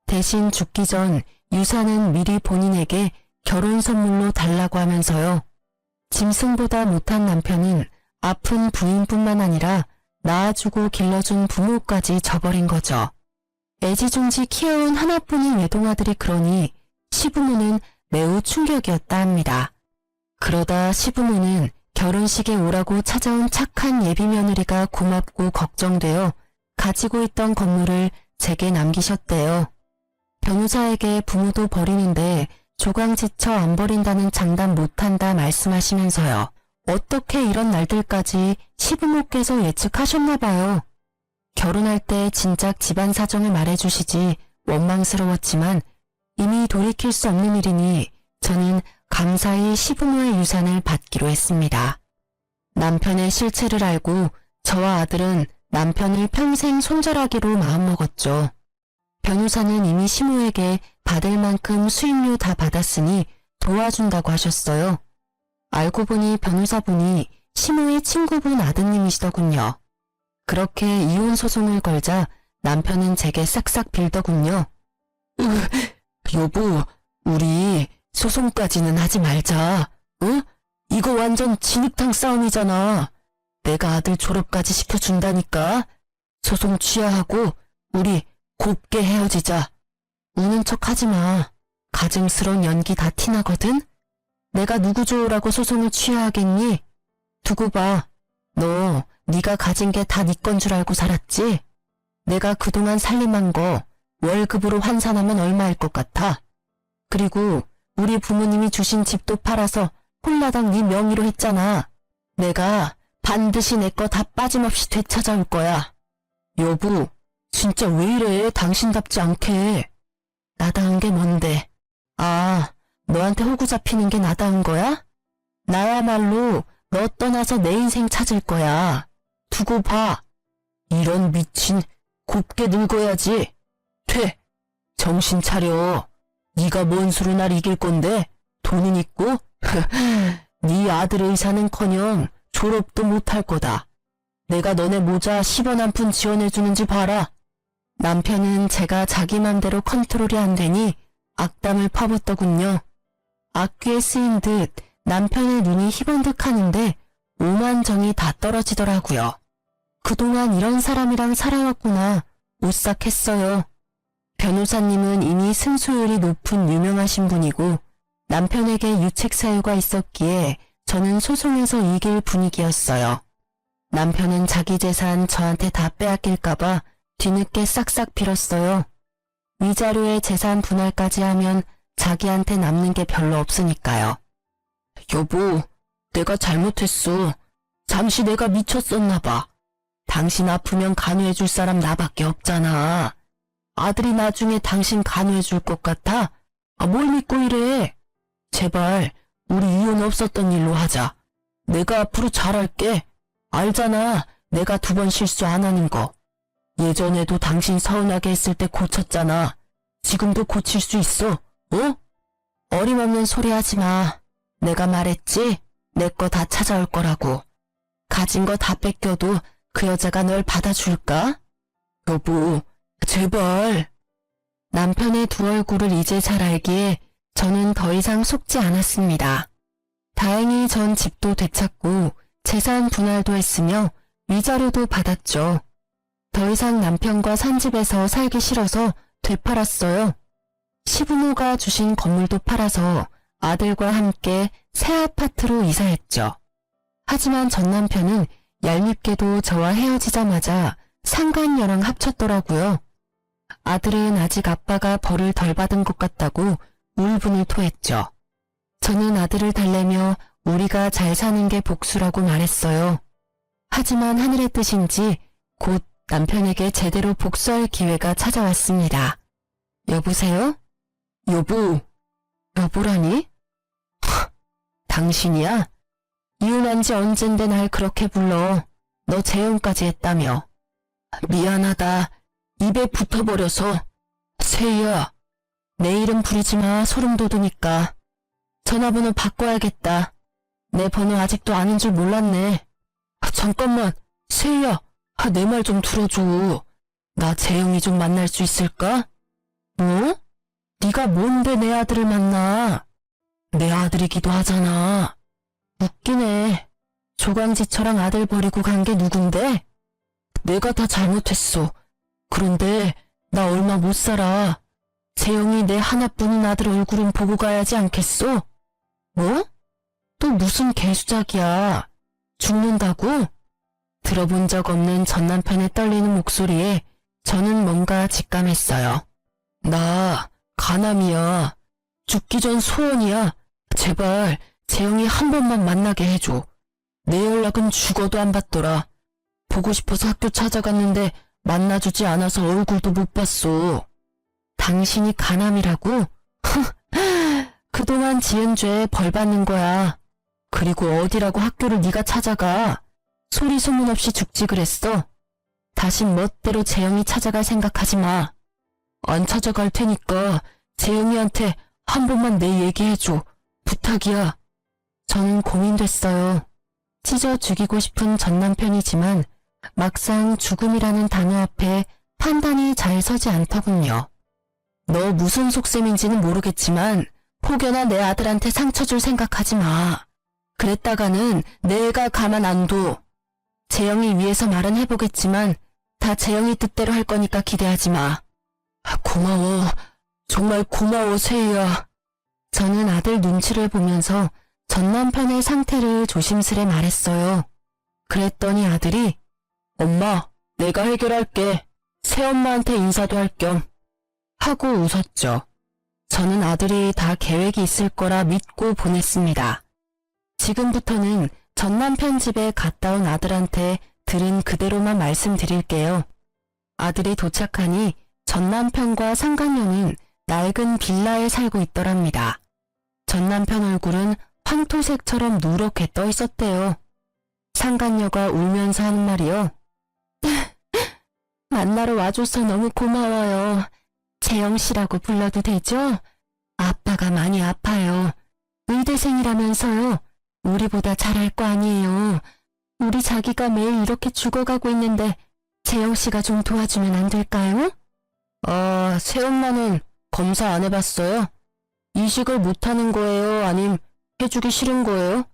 대신 죽기 전 유산은 미리 본인에게 결혼 선물로 달라고 하면서요. 짐승보다 못한 남편은 아픈 부인뿐만 아니라 낳아주고 길러준 부모까지 저버린 거죠. 애지중지 키워온 하나뿐인 외동아들이 그러니 시부모는 매우 충격이었다 합니다. 그러다 시부모는 결혼식에 오라고 찾아온 착한 예비 며느리가 고맙고 걱정되어 가지고 있던 건물을 제게 남기셨대요. 변호사에게 부모도 버리는데 조강지쳐 안 버린다는 장담 못한다 말씀하시면서요. 어떻게 이런 날들까지 시부모께서 예측하셨나 봐요. 결혼할 때 진작 집안 사정을 말해주시지 원망스러웠지만 이미 돌이킬 수 없는 일이니 저는 감사히 시부모의 유산을 받기로 했습니다. 남편의 실체를 알고 저와 아들은 남편을 평생 손절하기로 마음먹었죠. 변호사는 이미 시모에게 받을 만큼 수임료 다 받았으니 도와준다고 하셨어요. 알고 보니 변호사분이 시모의 친구분 아드님이시더군요. 그렇게 이혼 소송을 걸자 남편은 제게 싹싹 빌더군요. 여보, 우리 소송까지는 하지 말자. 응? 이거 완전 진흙탕 싸움이잖아. 내가 아들 졸업까지 시켜준다니까. 소송 취하하고 우리 곱게 헤어지자. 우는 척 하지 마. 가증스러운 연기 다 티나거든? 내가 누구 좋으라고 소송을 취하하겠니? 두고 봐. 너 네가 가진 게 다 네 건 줄 알고 살았지? 내가 그동안 살림한 거 월급으로 환산하면 얼마일 것 같아? 그리고 우리 부모님이 주신 집도 팔아서 홀라당 네 명의로 했잖아. 내가 반드시 내 거 다 빠짐없이 되찾아올 거야. 여보, 진짜 왜 이래? 당신답지 않게. 나다운 게 뭔데? 아, 너한테 호구 잡히는 게 나다운 거야? 나야말로 너 떠나서 내 인생 찾을 거야. 두고 봐. 이런 미친, 곱게 늙어야지. 퇴, 정신 차려. 네가 뭔 수로 날 이길 건데? 돈은 있고? 네 아들 의사는커녕 졸업도 못할 거다. 내가 너네 모자 10원 한 푼 지원해주는지 봐라. 남편은 제가 자기 맘대로 컨트롤이 안 되니 악담을 퍼붓더군요. 악귀에 쓰인 듯 남편의 눈이 희번득하는데 오만정이 다 떨어지더라고요. 그동안 이런 사람이랑 살아왔구나. 오싹했어요. 변호사님은 이미 승소율이 높은 유명하신 분이고 남편에게 유책 사유가 있었기에 저는 소송에서 이길 분위기였어요. 남편은 자기 재산 저한테 다 빼앗길까봐 뒤늦게 싹싹 빌었어요. 위자료에 재산 분할까지 하면 자기한테 남는 게 별로 없으니까요. 여보, 내가 잘못했어. 잠시 내가 미쳤었나 봐. 당신 아프면 간호해줄 사람 나밖에 없잖아. 아들이 나중에 당신 간호해줄 것 같아? 뭘 믿고 이래? 제발 우리 이혼 없었던 일로 하자. 내가 앞으로 잘할게. 알잖아, 내가 2번 실수 안 하는 거. 예전에도 당신 서운하게 했을 때 고쳤잖아. 지금도 고칠 수 있어, 어? 어림없는 소리 하지 마. 내가 말했지? 내 거 다 찾아올 거라고. 가진 거 다 뺏겨도 그 여자가 널 받아줄까? 여보, 제발. 남편의 두 얼굴을 이제 잘 알기에 저는 더 이상 속지 않았습니다. 다행히 전 집도 되찾고 재산 분할도 했으며 위자료도 받았죠. 더 이상 남편과 산 집에서 살기 싫어서 되팔았어요. 시부모가 주신 건물도 팔아서 아들과 함께 새 아파트로 이사했죠. 하지만 전 남편은 얄밉게도 저와 헤어지자마자 상간녀랑 합쳤더라고요. 아들은 아직 아빠가 벌을 덜 받은 것 같다고 울분을 토했죠. 저는 아들을 달래며 우리가 잘 사는 게 복수라고 말했어요. 하지만 하늘의 뜻인지 곧 남편에게 제대로 복수할 기회가 찾아왔습니다. 여보세요? 여보. 여보라니? 당신이야? 이혼한 지 언젠데 날 그렇게 불러. 너 재혼까지 했다며. 미안하다. 입에 붙어버려서. 세희야. 내 이름 부르지 마. 소름 돋으니까. 전화번호 바꿔야겠다. 내 번호 아직도 아닌 줄 몰랐네. 잠깐만. 세희야. 내 말 좀 들어줘. 나 재영이 좀 만날 수 있을까? 뭐? 네가 뭔데 내 아들을 만나? 내 아들이기도 하잖아. 웃기네. 조강지처랑 아들 버리고 간 게 누군데? 내가 다 잘못했어. 그런데 나 얼마 못 살아. 재영이 내 하나뿐인 아들 얼굴은 보고 가야지 않겠어? 뭐? 또 무슨 개수작이야. 죽는다고? 들어본 적 없는 전 남편의 떨리는 목소리에 저는 뭔가 직감했어요. 나 가남이야. 죽기 전 소원이야. 제발 재영이 한 번만 만나게 해줘. 내 연락은 죽어도 안 받더라. 보고 싶어서 학교 찾아갔는데 만나주지 않아서 얼굴도 못 봤어. 당신이 가남이라고? 그동안 지은 죄에 벌 받는 거야. 그리고 어디라고 학교를 네가 찾아가. 소리 소문 없이 죽지 그랬어. 다신 멋대로 재영이 찾아갈 생각하지 마. 안 찾아갈 테니까 재영이한테 한 번만 내 얘기해줘. 부탁이야. 저는 고민됐어요. 찢어 죽이고 싶은 전 남편이지만 막상 죽음이라는 단어 앞에 판단이 잘 서지 않더군요. 너 무슨 속셈인지는 모르겠지만 혹여나 내 아들한테 상처 줄 생각하지 마. 그랬다가는 내가 가만 안 둬. 재영이 위해서 말은 해보겠지만 다 재영이 뜻대로 할 거니까 기대하지 마. 고마워. 정말 고마워, 세희야. 저는 아들 눈치를 보면서 전 남편의 상태를 조심스레 말했어요. 그랬더니 아들이 엄마, 내가 해결할게. 새엄마한테 인사도 할 겸. 하고 웃었죠. 저는 아들이 다 계획이 있을 거라 믿고 보냈습니다. 지금부터는 전 남편 집에 갔다 온 아들한테 들은 그대로만 말씀드릴게요. 아들이 도착하니 전 남편과 상간녀는 낡은 빌라에 살고 있더랍니다. 전 남편 얼굴은 황토색처럼 누렇게 떠 있었대요. 상간녀가 울면서 하는 말이요. 만나러 와줘서 너무 고마워요. 재영 씨라고 불러도 되죠? 아빠가 많이 아파요. 의대생이라면서요. 우리보다 잘할 거 아니에요. 우리 자기가 매일 이렇게 죽어가고 있는데 재영 씨가 좀 도와주면 안 될까요? 새엄마는 검사 안 해봤어요? 이식을 못하는 거예요? 아님 해주기 싫은 거예요?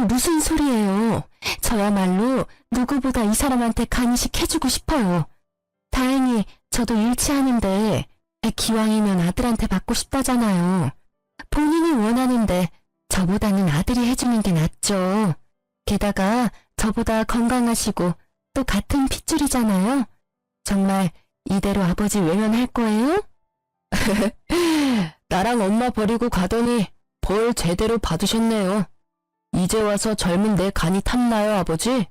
무슨 소리예요. 저야말로 누구보다 이 사람한테 간이식 해주고 싶어요. 다행히 저도 일치하는데 기왕이면 아들한테 받고 싶다잖아요. 본인이 원하는데 저보다는 아들이 해주는 게 낫죠. 게다가 저보다 건강하시고 또 같은 핏줄이잖아요. 정말 이대로 아버지 외면할 거예요? 나랑 엄마 버리고 가더니 벌 제대로 받으셨네요. 이제 와서 젊은 내 간이 탐나요, 아버지?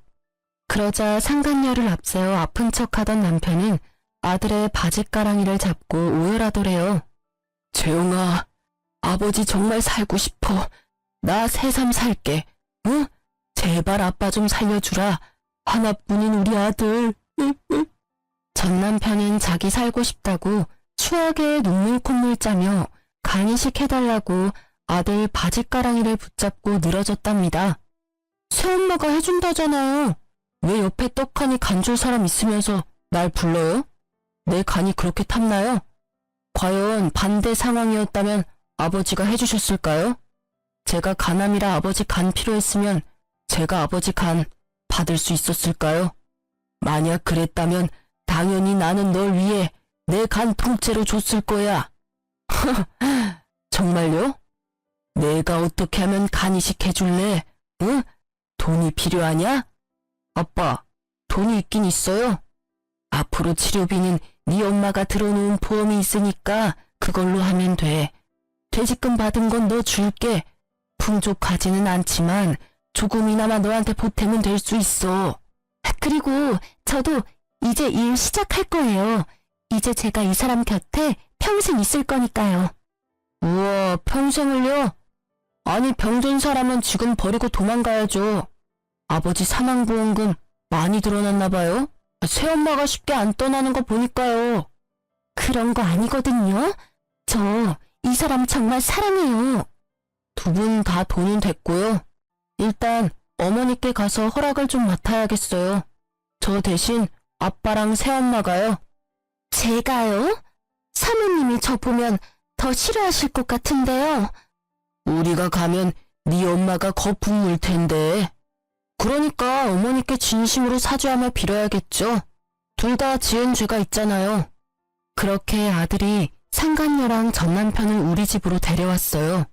그러자 상간녀를 앞세워 아픈 척하던 남편은 아들의 바짓가랑이를 잡고 오열하더래요. 재영아, 아버지 정말 살고 싶어. 나 새삼 살게. 응? 제발 아빠 좀 살려주라. 하나뿐인 우리 아들. 전 남편은 자기 살고 싶다고 추하게 눈물 콧물 짜며 간이식 해달라고 아들 바짓가랑이를 붙잡고 늘어졌답니다. 새엄마가 해준다잖아요. 왜 옆에 떡하니 간 줄 사람 있으면서 날 불러요? 내 간이 그렇게 탔나요? 과연 반대 상황이었다면 아버지가 해주셨을까요? 제가 간암이라 아버지 간 필요했으면 제가 아버지 간 받을 수 있었을까요? 만약 그랬다면 당연히 나는 널 위해 내 간 통째로 줬을 거야. 정말요? 내가 어떻게 하면 간이식 해줄래? 응? 돈이 필요하냐? 아빠, 돈이 있긴 있어요. 앞으로 치료비는 네 엄마가 들어놓은 보험이 있으니까 그걸로 하면 돼. 퇴직금 받은 건 너 줄게. 풍족하지는 않지만 조금이나마 너한테 보탬은 될 수 있어. 그리고 저도 이제 일 시작할 거예요. 이제 제가 이 사람 곁에 평생 있을 거니까요. 우와, 평생을요? 아니, 병든 사람은 지금 버리고 도망가야죠. 아버지 사망보험금 많이 들어놨나 봐요? 새엄마가 쉽게 안 떠나는 거 보니까요. 그런 거 아니거든요. 저 이 사람 정말 사랑해요. 두 분 다 돈은 됐고요. 일단 어머니께 가서 허락을 좀 맡아야겠어요. 저 대신 아빠랑 새엄마가요. 제가요? 사모님이 저 보면 더 싫어하실 것 같은데요. 우리가 가면 네 엄마가 거품 물 텐데. 그러니까 어머니께 진심으로 사죄하며 빌어야겠죠. 둘 다 지은 죄가 있잖아요. 그렇게 아들이 상간녀랑 전남편을 우리 집으로 데려왔어요.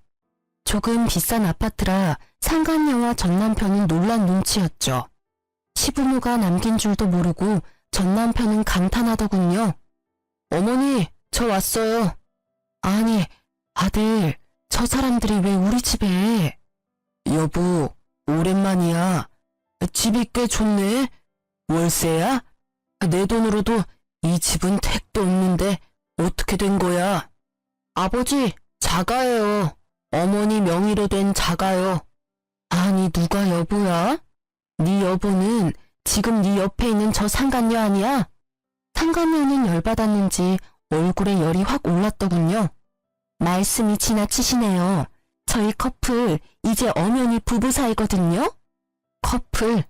조금 비싼 아파트라 상간녀와 전남편은 놀란 눈치였죠. 시부모가 남긴 줄도 모르고 전남편은 감탄하더군요. 어머니, 저 왔어요. 아니, 아들, 저 사람들이 왜 우리 집에? 여보, 오랜만이야. 집이 꽤 좋네. 월세야? 내 돈으로도 이 집은 택도 없는데 어떻게 된 거야? 아버지, 자가예요. 어머니 명의로 된 자가요. 아니, 누가 여보야? 네 여보는 지금 네 옆에 있는 저 상간녀 아니야? 상간녀는 열받았는지 얼굴에 열이 확 올랐더군요. 말씀이 지나치시네요. 저희 커플 이제 엄연히 부부 사이거든요. 커플?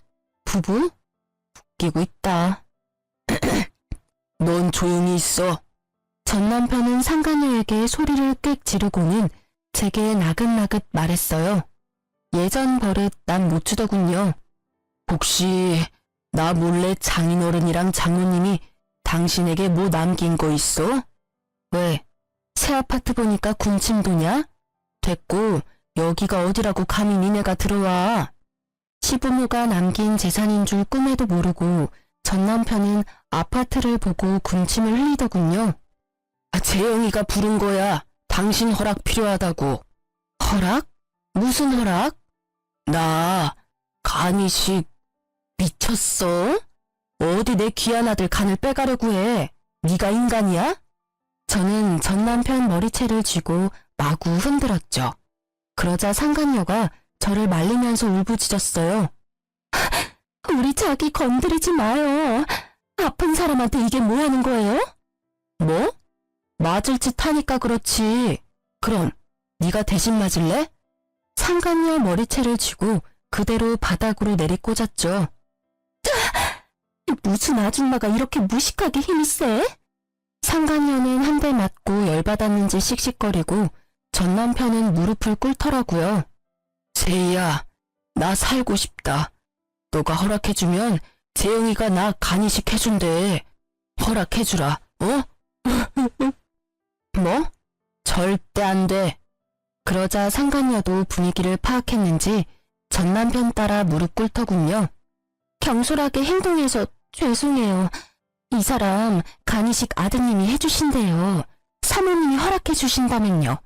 부부? 웃기고 있다. 넌 조용히 있어. 전 남편은 상간녀에게 소리를 꽥 지르고는 제게 나긋나긋 말했어요. 예전 버릇 난 못 주더군요. 혹시 나 몰래 장인어른이랑 장모님이 당신에게 뭐 남긴 거 있어? 왜? 새 아파트 보니까 군침 도냐? 됐고 여기가 어디라고 감히 니네가 들어와. 시부모가 남긴 재산인 줄 꿈에도 모르고 전 남편은 아파트를 보고 군침을 흘리더군요. 재영이가 부른 거야. 당신 허락 필요하다고. 허락? 무슨 허락? 나 간이식 미쳤어? 어디 내 귀한 아들 간을 빼가려고 해. 네가 인간이야? 저는 전 남편 머리채를 쥐고 마구 흔들었죠. 그러자 상간녀가 저를 말리면서 울부짖었어요. 우리 자기 건드리지 마요. 아픈 사람한테 이게 뭐 하는 거예요? 뭐? 맞을 짓 하니까 그렇지. 그럼 네가 대신 맞을래? 상간녀 머리채를 쥐고 그대로 바닥으로 내리꽂았죠. 무슨 아줌마가 이렇게 무식하게 힘이 세? 상간녀는 한 대 맞고 열받았는지 씩씩거리고 전 남편은 무릎을 꿇더라고요. 세희야, 나 살고 싶다. 너가 허락해주면 재영이가 나 간이식 해준대. 허락해주라, 어? 뭐? 절대 안 돼. 그러자 상간녀도 분위기를 파악했는지 전 남편 따라 무릎 꿇더군요. 경솔하게 행동해서 죄송해요. 이 사람 간이식 아드님이 해주신대요. 사모님이 허락해 주신다면요.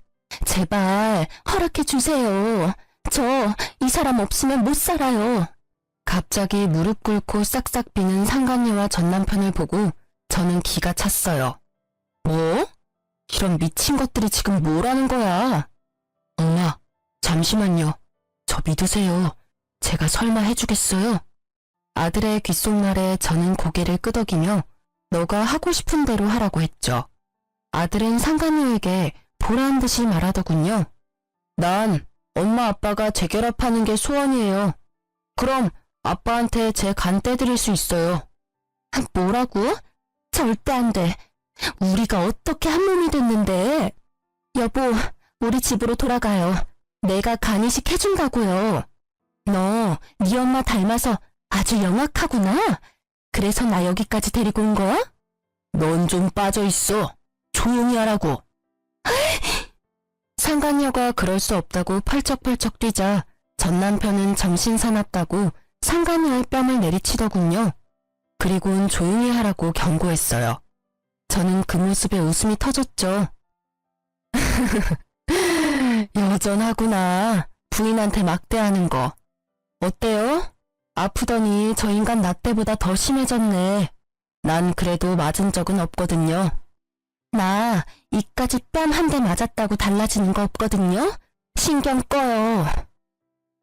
제발 허락해 주세요. 저 이 사람 없으면 못 살아요. 갑자기 무릎 꿇고 싹싹 비는 상간녀와 전 남편을 보고 저는 기가 찼어요. 뭐? 이런 미친 것들이 지금 뭐라는 거야? 엄마, 잠시만요. 저 믿으세요. 제가 설마 해주겠어요? 아들의 귓속말에 저는 고개를 끄덕이며 너가 하고 싶은 대로 하라고 했죠. 아들은 상간녀에게 보란 듯이 말하더군요. 난 엄마 아빠가 재결합하는 게 소원이에요. 그럼 아빠한테 제 간 떼드릴 수 있어요. 뭐라고? 절대 안 돼. 우리가 어떻게 한 몸이 됐는데. 여보, 우리 집으로 돌아가요. 내가 간이식 해준다고요. 너 네 엄마 닮아서 아주 영악하구나. 그래서 나 여기까지 데리고 온 거야? 넌 좀 빠져있어. 조용히 하라고. 상간녀가 그럴 수 없다고 펄쩍펄쩍 뛰자 전 남편은 정신사납다고 상간녀의 뺨을 내리치더군요. 그리고는 조용히 하라고 경고했어요. 저는 그 모습에 웃음이 터졌죠. 여전하구나. 부인한테 막대하는 거. 어때요? 아프더니 저 인간 나 때보다 더 심해졌네. 난 그래도 맞은 적은 없거든요. 나 이까지 뺨 한 대 맞았다고 달라지는 거 없거든요? 신경 꺼요.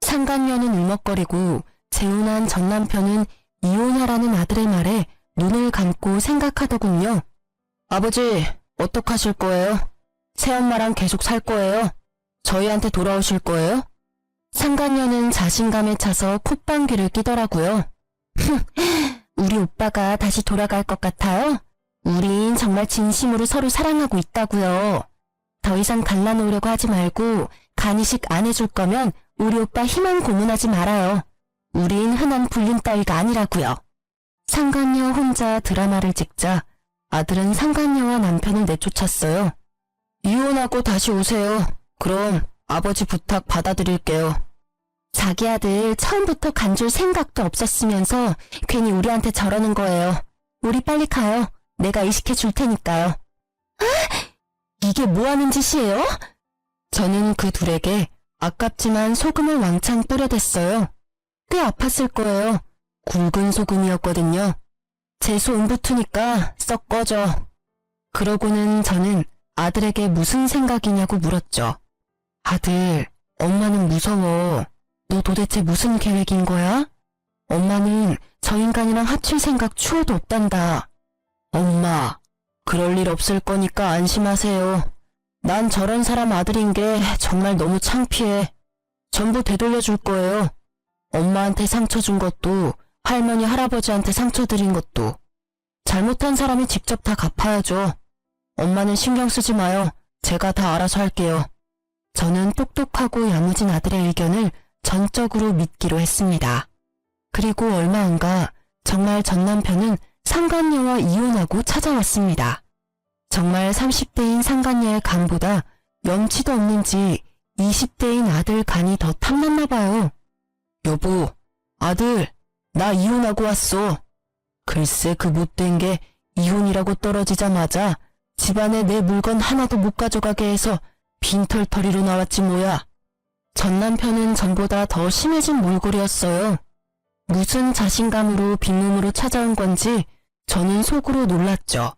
상간녀는 울먹거리고 재혼한 전 남편은 이혼하라는 아들의 말에 눈을 감고 생각하더군요. 아버지, 어떡하실 거예요? 새엄마랑 계속 살 거예요? 저희한테 돌아오실 거예요? 상간녀는 자신감에 차서 콧방귀를 끼더라고요. 우리 오빠가 다시 돌아갈 것 같아요? 우린 정말 진심으로 서로 사랑하고 있다고요. 더 이상 갈라놓으려고 하지 말고 간이식 안 해줄 거면 우리 오빠 희망 고문하지 말아요. 우린 흔한 불륜 따위가 아니라고요. 상간녀 혼자 드라마를 찍자 아들은 상간녀와 남편을 내쫓았어요. 이혼하고 다시 오세요. 그럼 아버지 부탁 받아드릴게요. 자기 아들 처음부터 간줄 생각도 없었으면서 괜히 우리한테 저러는 거예요. 우리 빨리 가요. 내가 이식해 줄 테니까요. 이게 뭐 하는 짓이에요? 저는 그 둘에게 아깝지만 소금을 왕창 뿌려댔어요. 꽤 아팠을 거예요. 굵은 소금이었거든요. 재수 옴부투니까 썩 꺼져. 그러고는 저는 아들에게 무슨 생각이냐고 물었죠. 아들, 엄마는 무서워. 너 도대체 무슨 계획인 거야? 엄마는 저 인간이랑 합칠 생각 추호도 없단다. 엄마, 그럴 일 없을 거니까 안심하세요. 난 저런 사람 아들인 게 정말 너무 창피해. 전부 되돌려줄 거예요. 엄마한테 상처 준 것도 할머니 할아버지한테 상처 드린 것도 잘못한 사람이 직접 다 갚아야죠. 엄마는 신경 쓰지 마요. 제가 다 알아서 할게요. 저는 똑똑하고 야무진 아들의 의견을 전적으로 믿기로 했습니다. 그리고 얼마 안가 정말 전 남편은 상간녀와 이혼하고 찾아왔습니다. 정말 30대인 상간녀의 간보다 염치도 없는지 20대인 아들 간이 더 탐났나 봐요. 여보, 아들, 나 이혼하고 왔어. 글쎄 그 못된 게 이혼이라고 떨어지자마자 집안에 내 물건 하나도 못 가져가게 해서 빈털터리로 나왔지 뭐야. 전 남편은 전보다 더 심해진 몰골이었어요. 무슨 자신감으로 빈몸으로 찾아온 건지 저는 속으로 놀랐죠.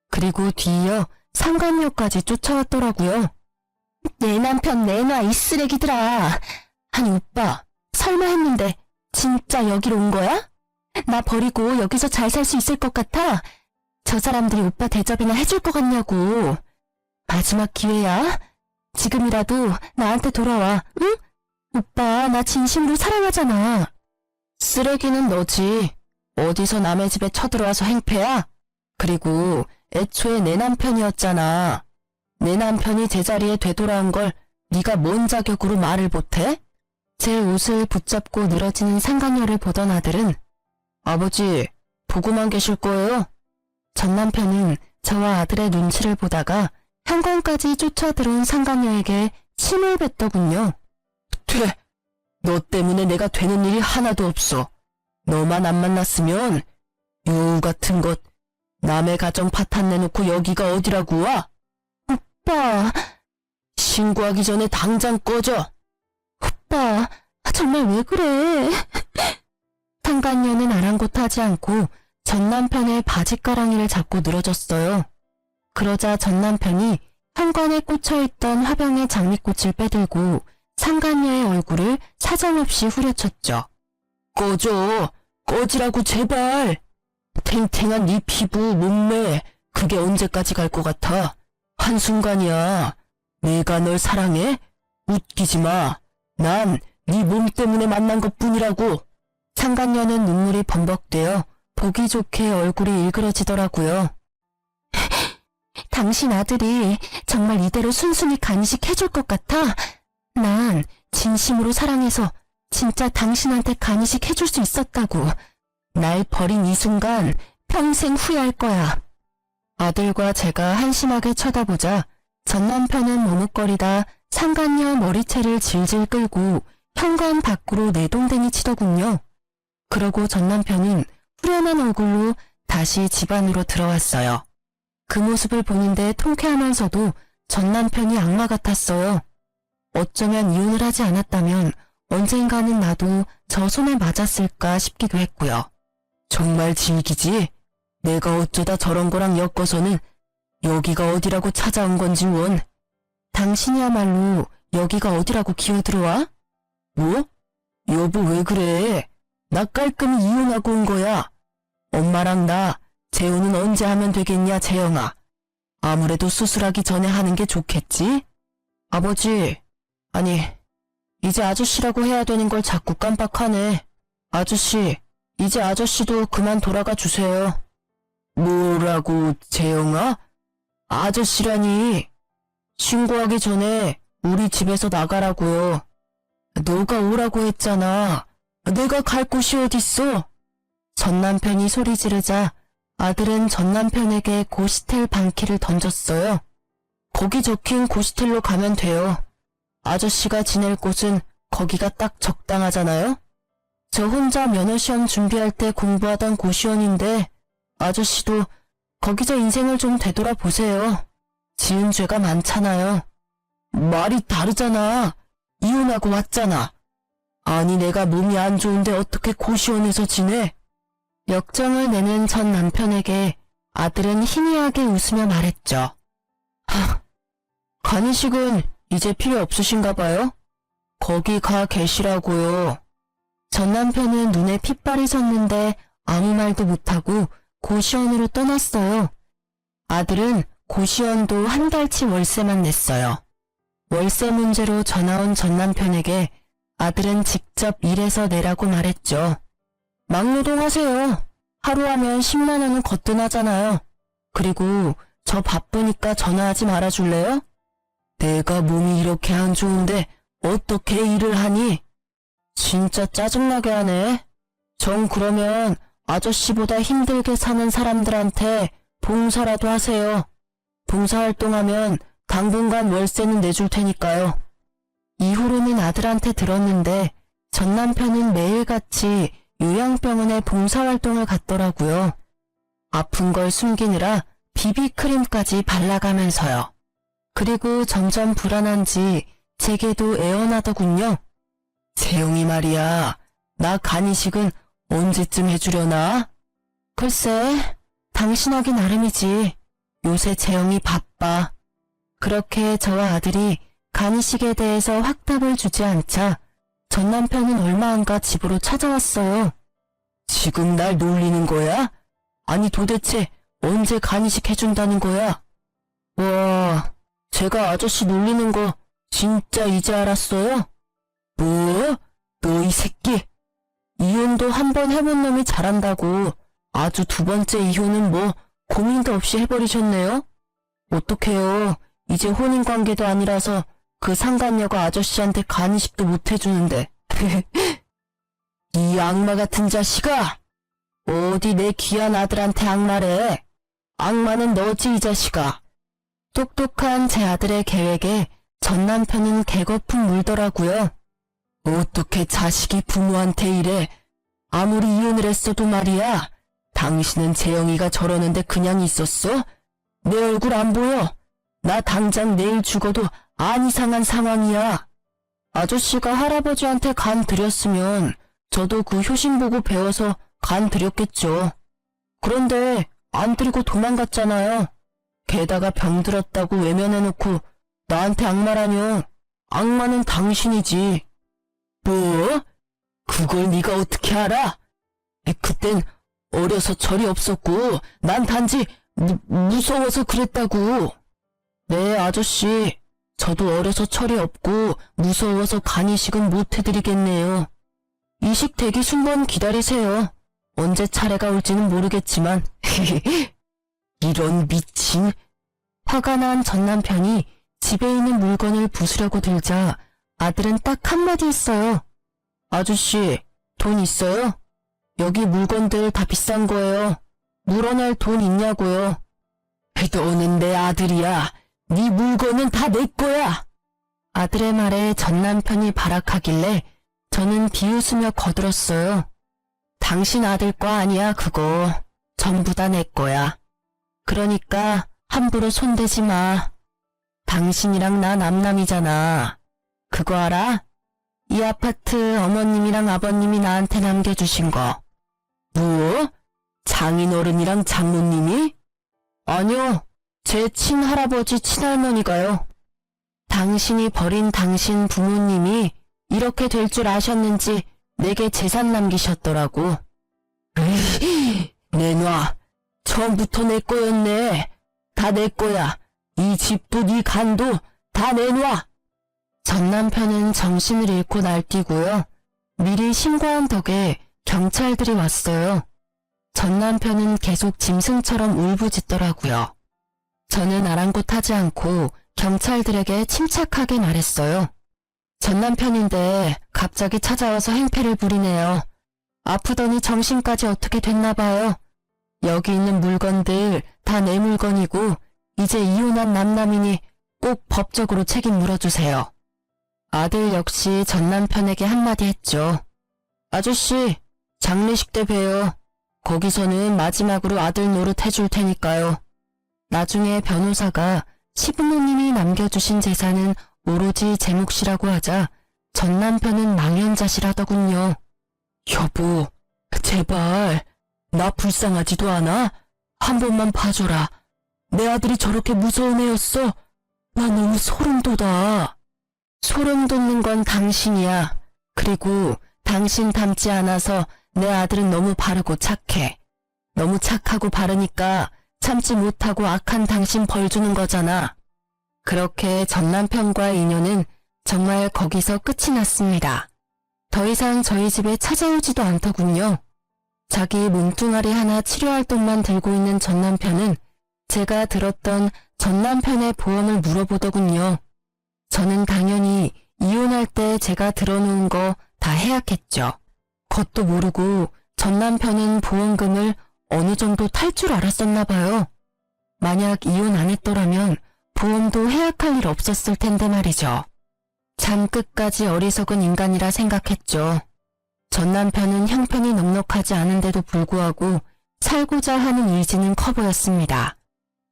그리고 뒤이어 상간녀까지 쫓아왔더라고요. 내 남편 내놔 이 쓰레기들아. 아니 오빠, 설마 했는데 진짜 여기로 온 거야? 나 버리고 여기서 잘 살 수 있을 것 같아? 저 사람들이 오빠 대접이나 해줄 것 같냐고. 마지막 기회야. 지금이라도 나한테 돌아와, 응? 오빠 나 진심으로 사랑하잖아. 쓰레기는 너지. 어디서 남의 집에 쳐들어와서 행패야? 그리고 애초에 내 남편이었잖아. 내 남편이 제자리에 되돌아온 걸 네가 뭔 자격으로 말을 못해? 제 옷을 붙잡고 늘어지는 상간녀를 보던 아들은 아버지, 보고만 계실 거예요? 전 남편은 저와 아들의 눈치를 보다가 현관까지 쫓아들어온 상간녀에게 침을 뱉더군요. 돼! 너 때문에 내가 되는 일이 하나도 없어. 너만 안 만났으면 여우 같은 것 남의 가정 파탄 내놓고 여기가 어디라고 와? 오빠! 신고하기 전에 당장 꺼져! 오빠, 정말 왜 그래? 상간녀는 아랑곳하지 않고 전 남편의 바지가랑이를 잡고 늘어졌어요. 그러자 전 남편이 현관에 꽂혀있던 화병의 장미꽃을 빼들고 상간녀의 얼굴을 사정없이 후려쳤죠. 꺼져! 꺼지라고 제발! 탱탱한 네 피부, 몸매, 그게 언제까지 갈 것 같아? 한순간이야. 내가 널 사랑해? 웃기지 마. 난 네 몸 때문에 만난 것뿐이라고. 상간녀는 눈물이 범벅되어 보기 좋게 얼굴이 일그러지더라고요. 당신 아들이 정말 이대로 순순히 간이식해줄 것 같아? 난 진심으로 사랑해서 진짜 당신한테 간이식해줄 수 있었다고. 날 버린 이 순간 평생 후회할 거야. 아들과 제가 한심하게 쳐다보자 전 남편은 머뭇거리다 상간녀 머리채를 질질 끌고 현관 밖으로 내동댕이 치더군요. 그러고 전 남편은 후련한 얼굴로 다시 집 안으로 들어왔어요. 그 모습을 보는데 통쾌하면서도 전 남편이 악마 같았어요. 어쩌면 이혼을 하지 않았다면 언젠가는 나도 저 손에 맞았을까 싶기도 했고요. 정말 질기지? 내가 어쩌다 저런 거랑 엮어서는 여기가 어디라고 찾아온 건지 원. 당신이야말로 여기가 어디라고 기어들어와? 뭐? 여보 왜 그래? 나 깔끔히 이혼하고 온 거야. 엄마랑 나 재혼은 언제 하면 되겠냐 재영아. 아무래도 수술하기 전에 하는 게 좋겠지? 아버지, 아니 이제 아저씨라고 해야 되는 걸 자꾸 깜빡하네. 아저씨, 이제 아저씨도 그만 돌아가 주세요. 뭐라고 재영아? 아저씨라니. 신고하기 전에 우리 집에서 나가라고요. 너가 오라고 했잖아. 내가 갈 곳이 어딨어? 전 남편이 소리 지르자 아들은 전 남편에게 고시텔 방키를 던졌어요. 거기 적힌 고시텔로 가면 돼요. 아저씨가 지낼 곳은 거기가 딱 적당하잖아요? 저 혼자 면허시험 준비할 때 공부하던 고시원인데 아저씨도 거기서 인생을 좀 되돌아보세요. 지은 죄가 많잖아요. 말이 다르잖아. 이혼하고 왔잖아. 아니 내가 몸이 안 좋은데 어떻게 고시원에서 지내? 역정을 내는 전 남편에게 아들은 희미하게 웃으며 말했죠. 간이식은 이제 필요 없으신가 봐요? 거기 가 계시라고요. 전 남편은 눈에 핏발이 섰는데 아무 말도 못하고 고시원으로 떠났어요. 아들은 고시원도 한 달치 월세만 냈어요. 월세 문제로 전화온 전 남편에게 아들은 직접 일해서 내라고 말했죠. 막노동하세요. 하루 하면 10만 원은 거뜬하잖아요. 그리고 저 바쁘니까 전화하지 말아줄래요? 내가 몸이 이렇게 안 좋은데 어떻게 일을 하니? 진짜 짜증나게 하네. 전 그러면 아저씨보다 힘들게 사는 사람들한테 봉사라도 하세요. 봉사활동하면 당분간 월세는 내줄 테니까요. 이후로는 아들한테 들었는데 전 남편은 매일같이 요양병원에 봉사활동을 갔더라고요. 아픈 걸 숨기느라 비비크림까지 발라가면서요. 그리고 점점 불안한지 제게도 애원하더군요. 재영이 말이야, 나 간이식은 언제쯤 해주려나? 글쎄, 당신하기 나름이지. 요새 재영이 바빠. 그렇게 저와 아들이 간이식에 대해서 확답을 주지 않자 전 남편은 얼마 안 가 집으로 찾아왔어요. 지금 날 놀리는 거야? 아니 도대체 언제 간이식 해준다는 거야? 와, 제가 아저씨 놀리는 거 진짜 이제 알았어요? 뭐? 너 이 새끼. 이혼도 한 번 해본 놈이 잘한다고 아주 두 번째 이혼은 뭐 고민도 없이 해버리셨네요? 어떡해요. 이제 혼인관계도 아니라서 그 상간녀가 아저씨한테 간이식도 못 해주는데. 이 악마 같은 자식아! 어디 내 귀한 아들한테 악마래. 악마는 너지 이 자식아. 똑똑한 제 아들의 계획에 전 남편은 개거품 물더라고요. 어떻게 자식이 부모한테 이래. 아무리 이혼을 했어도 말이야. 당신은 재영이가 저러는데 그냥 있었어? 내 얼굴 안 보여? 나 당장 내일 죽어도 안 이상한 상황이야. 아저씨가 할아버지한테 간 드렸으면 저도 그 효심 보고 배워서 간 드렸겠죠. 그런데 안 드리고 도망갔잖아요. 게다가 병들었다고 외면해놓고 나한테 악마라뇨. 악마는 당신이지. 뭐? 그걸 네가 어떻게 알아? 그땐 어려서 철이 없었고 난 단지 무서워서 그랬다고. 네, 아저씨. 저도 어려서 철이 없고 무서워서 간이식은 못 해드리겠네요. 이식 대기 순번 기다리세요. 언제 차례가 올지는 모르겠지만. 이런 미친. 화가 난 전 남편이 집에 있는 물건을 부수려고 들자 아들은 딱 한마디 했어요. 아저씨, 돈 있어요? 여기 물건들 다 비싼 거예요. 물어낼 돈 있냐고요. 너는 내 아들이야. 네 물건은 다 내 거야. 아들의 말에 전 남편이 발악하길래 저는 비웃으며 거들었어요. 당신 아들 거 아니야 그거. 전부 다 내 거야. 그러니까 함부로 손대지 마. 당신이랑 나 남남이잖아. 그거 알아? 이 아파트 어머님이랑 아버님이 나한테 남겨주신 거. 뭐? 장인어른이랑 장모님이? 아니요. 제 친할아버지 친할머니가요. 당신이 버린 당신 부모님이 이렇게 될 줄 아셨는지 내게 재산 남기셨더라고. 에이, 내놔. 처음부터 내 거였네. 다 내 거야. 이 집도 네 간도 다 내놔. 전 남편은 정신을 잃고 날뛰고요. 미리 신고한 덕에 경찰들이 왔어요. 전 남편은 계속 짐승처럼 울부짖더라고요. 저는 아랑곳하지 않고 경찰들에게 침착하게 말했어요. 전 남편인데 갑자기 찾아와서 행패를 부리네요. 아프더니 정신까지 어떻게 됐나 봐요. 여기 있는 물건들 다 내 물건이고 이제 이혼한 남남이니 꼭 법적으로 책임 물어주세요. 아들 역시 전 남편에게 한마디 했죠. 아저씨, 장례식 때 봬요. 거기서는 마지막으로 아들 노릇 해줄 테니까요. 나중에 변호사가 시부모님이 남겨주신 재산은 오로지 제 몫이라고 하자 전 남편은 망연자실하더군요. 여보, 제발 나 불쌍하지도 않아? 한 번만 봐줘라. 내 아들이 저렇게 무서운 애였어. 나 너무 소름 돋아. 소름 돋는 건 당신이야. 그리고 당신 닮지 않아서 내 아들은 너무 바르고 착해. 너무 착하고 바르니까 참지 못하고 악한 당신 벌 주는 거잖아. 그렇게 전 남편과의 인연은 정말 거기서 끝이 났습니다. 더 이상 저희 집에 찾아오지도 않더군요. 자기 몸뚱아리 하나 치료할 돈만 들고 있는 전 남편은 제가 들었던 전 남편의 보험을 물어보더군요. 저는 당연히 이혼할 때 제가 들어놓은 거 다 해약했죠. 그것도 모르고 전 남편은 보험금을 어느 정도 탈 줄 알았었나 봐요. 만약 이혼 안 했더라면 보험도 해약할 일 없었을 텐데 말이죠. 참 끝까지 어리석은 인간이라 생각했죠. 전 남편은 형편이 넉넉하지 않은데도 불구하고 살고자 하는 의지는 커 보였습니다.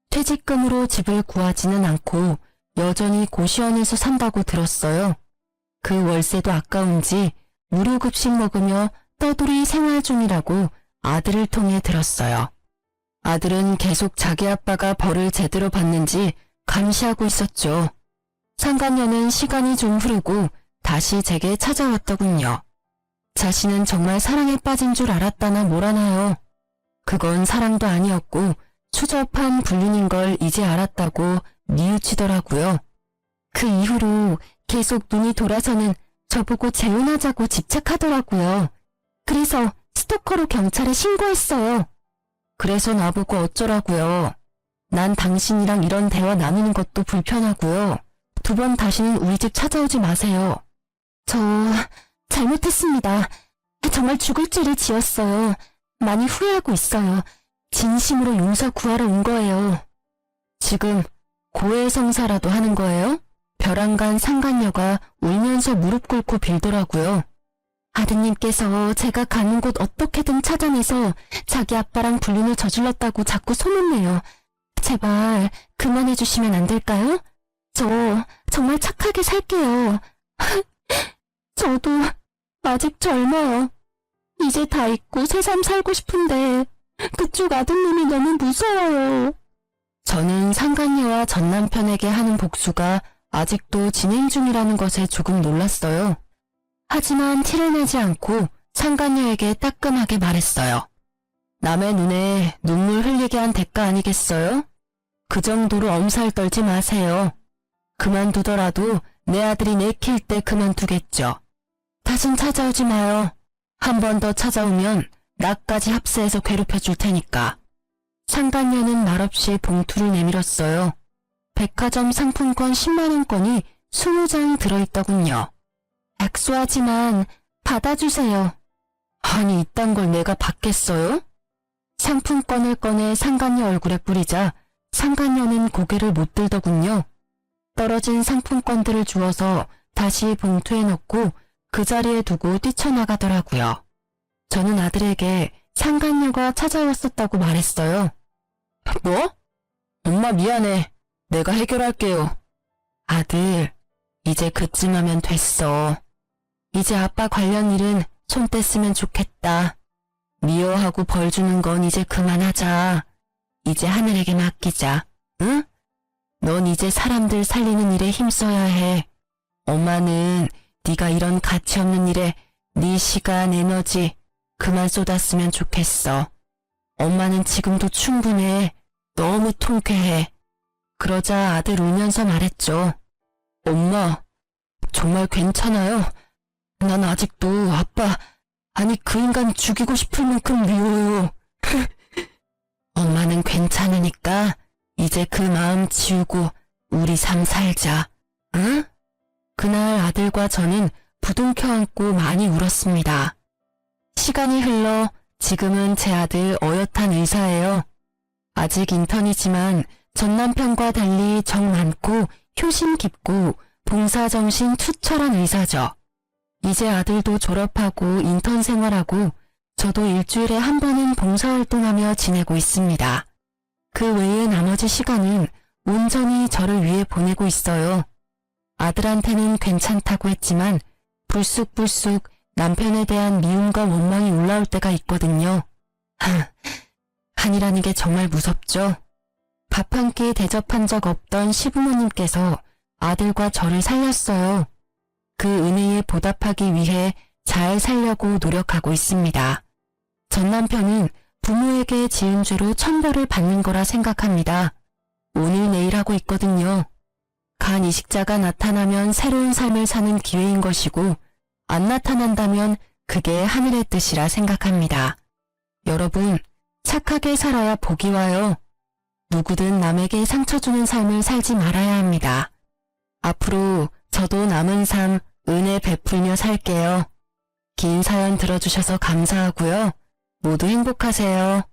퇴직금으로 집을 구하지는 않고 여전히 고시원에서 산다고 들었어요. 그 월세도 아까운지 무료급식 먹으며 떠돌이 생활 중이라고 아들을 통해 들었어요. 아들은 계속 자기 아빠가 벌을 제대로 받는지 감시하고 있었죠. 상간녀는 시간이 좀 흐르고 다시 제게 찾아왔더군요. 자신은 정말 사랑에 빠진 줄 알았다나 뭐라나요. 그건 사랑도 아니었고 추접한 불륜인 걸 이제 알았다고 뉘우치더라고요. 그 이후로 계속 눈이 돌아서는 저보고 재혼하자고 집착하더라고요. 그래서 스토커로 경찰에 신고했어요. 그래서 나보고 어쩌라고요. 난 당신이랑 이런 대화 나누는 것도 불편하고요. 2번 다시는 우리 집 찾아오지 마세요. 저 잘못했습니다. 정말 죽을 죄를 지었어요. 많이 후회하고 있어요. 진심으로 용서 구하러 온 거예요. 지금 고해성사라도 하는 거예요? 벼랑간 상간녀가 울면서 무릎 꿇고 빌더라고요. 아드님께서 제가 가는 곳 어떻게든 찾아내서 자기 아빠랑 불륜을 저질렀다고 자꾸 소문내요. 제발 그만해 주시면 안 될까요? 저 정말 착하게 살게요. 저도 아직 젊어요. 이제 다 잊고 새삼 살고 싶은데 그쪽 아드님이 너무 무서워요. 저는 상간녀와 전 남편에게 하는 복수가 아직도 진행 중이라는 것에 조금 놀랐어요. 하지만 티를 내지 않고 상간녀에게 따끔하게 말했어요. 남의 눈에 눈물 흘리게 한 대가 아니겠어요? 그 정도로 엄살 떨지 마세요. 그만두더라도 내 아들이 내킬 때 그만두겠죠. 다신 찾아오지 마요. 한 번 더 찾아오면 나까지 합세해서 괴롭혀 줄 테니까. 상간녀는 말없이 봉투를 내밀었어요. 백화점 상품권 10만원권이 20장이 들어있더군요. 약소하지만 받아주세요. 아니 이딴 걸 내가 받겠어요? 상품권을 꺼내 상간녀 얼굴에 뿌리자 상간녀는 고개를 못 들더군요. 떨어진 상품권들을 주워서 다시 봉투에 넣고 그 자리에 두고 뛰쳐나가더라고요. 저는 아들에게 상간녀가 찾아왔었다고 말했어요. 뭐? 엄마 미안해. 내가 해결할게요. 아들, 이제 그쯤 하면 됐어. 이제 아빠 관련 일은 손 뗐으면 좋겠다. 미워하고 벌 주는 건 이제 그만하자. 이제 하늘에게 맡기자. 응? 넌 이제 사람들 살리는 일에 힘써야 해. 엄마는 네가 이런 가치 없는 일에 네 시간, 에너지 그만 쏟았으면 좋겠어. 엄마는 지금도 충분해. 너무 통쾌해. 그러자 아들 울면서 말했죠. 엄마, 정말 괜찮아요? 난 아직도 아빠, 아니 그 인간 죽이고 싶을 만큼 미워요. 엄마는 괜찮으니까 이제 그 마음 지우고 우리 삶 살자. 응? 그날 아들과 저는 부둥켜 안고 많이 울었습니다. 시간이 흘러 지금은 제 아들 어엿한 의사예요. 아직 인턴이지만 전 남편과 달리 정 많고 효심 깊고 봉사정신 투철한 의사죠. 이제 아들도 졸업하고 인턴 생활하고 저도 일주일에 한 번은 봉사활동하며 지내고 있습니다. 그 외의 나머지 시간은 온전히 저를 위해 보내고 있어요. 아들한테는 괜찮다고 했지만 불쑥불쑥 남편에 대한 미움과 원망이 올라올 때가 있거든요. 한이라는 게 정말 무섭죠. 밥 한 끼 대접한 적 없던 시부모님께서 아들과 저를 살렸어요. 그 은혜에 보답하기 위해 잘 살려고 노력하고 있습니다. 전 남편은 부모에게 지은 죄로 천벌을 받는 거라 생각합니다. 오늘 내일 하고 있거든요. 간 이식자가 나타나면 새로운 삶을 사는 기회인 것이고 안 나타난다면 그게 하늘의 뜻이라 생각합니다. 여러분, 착하게 살아야 복이 와요. 누구든 남에게 상처 주는 삶을 살지 말아야 합니다. 앞으로 저도 남은 삶 은혜 베풀며 살게요. 긴 사연 들어주셔서 감사하고요. 모두 행복하세요.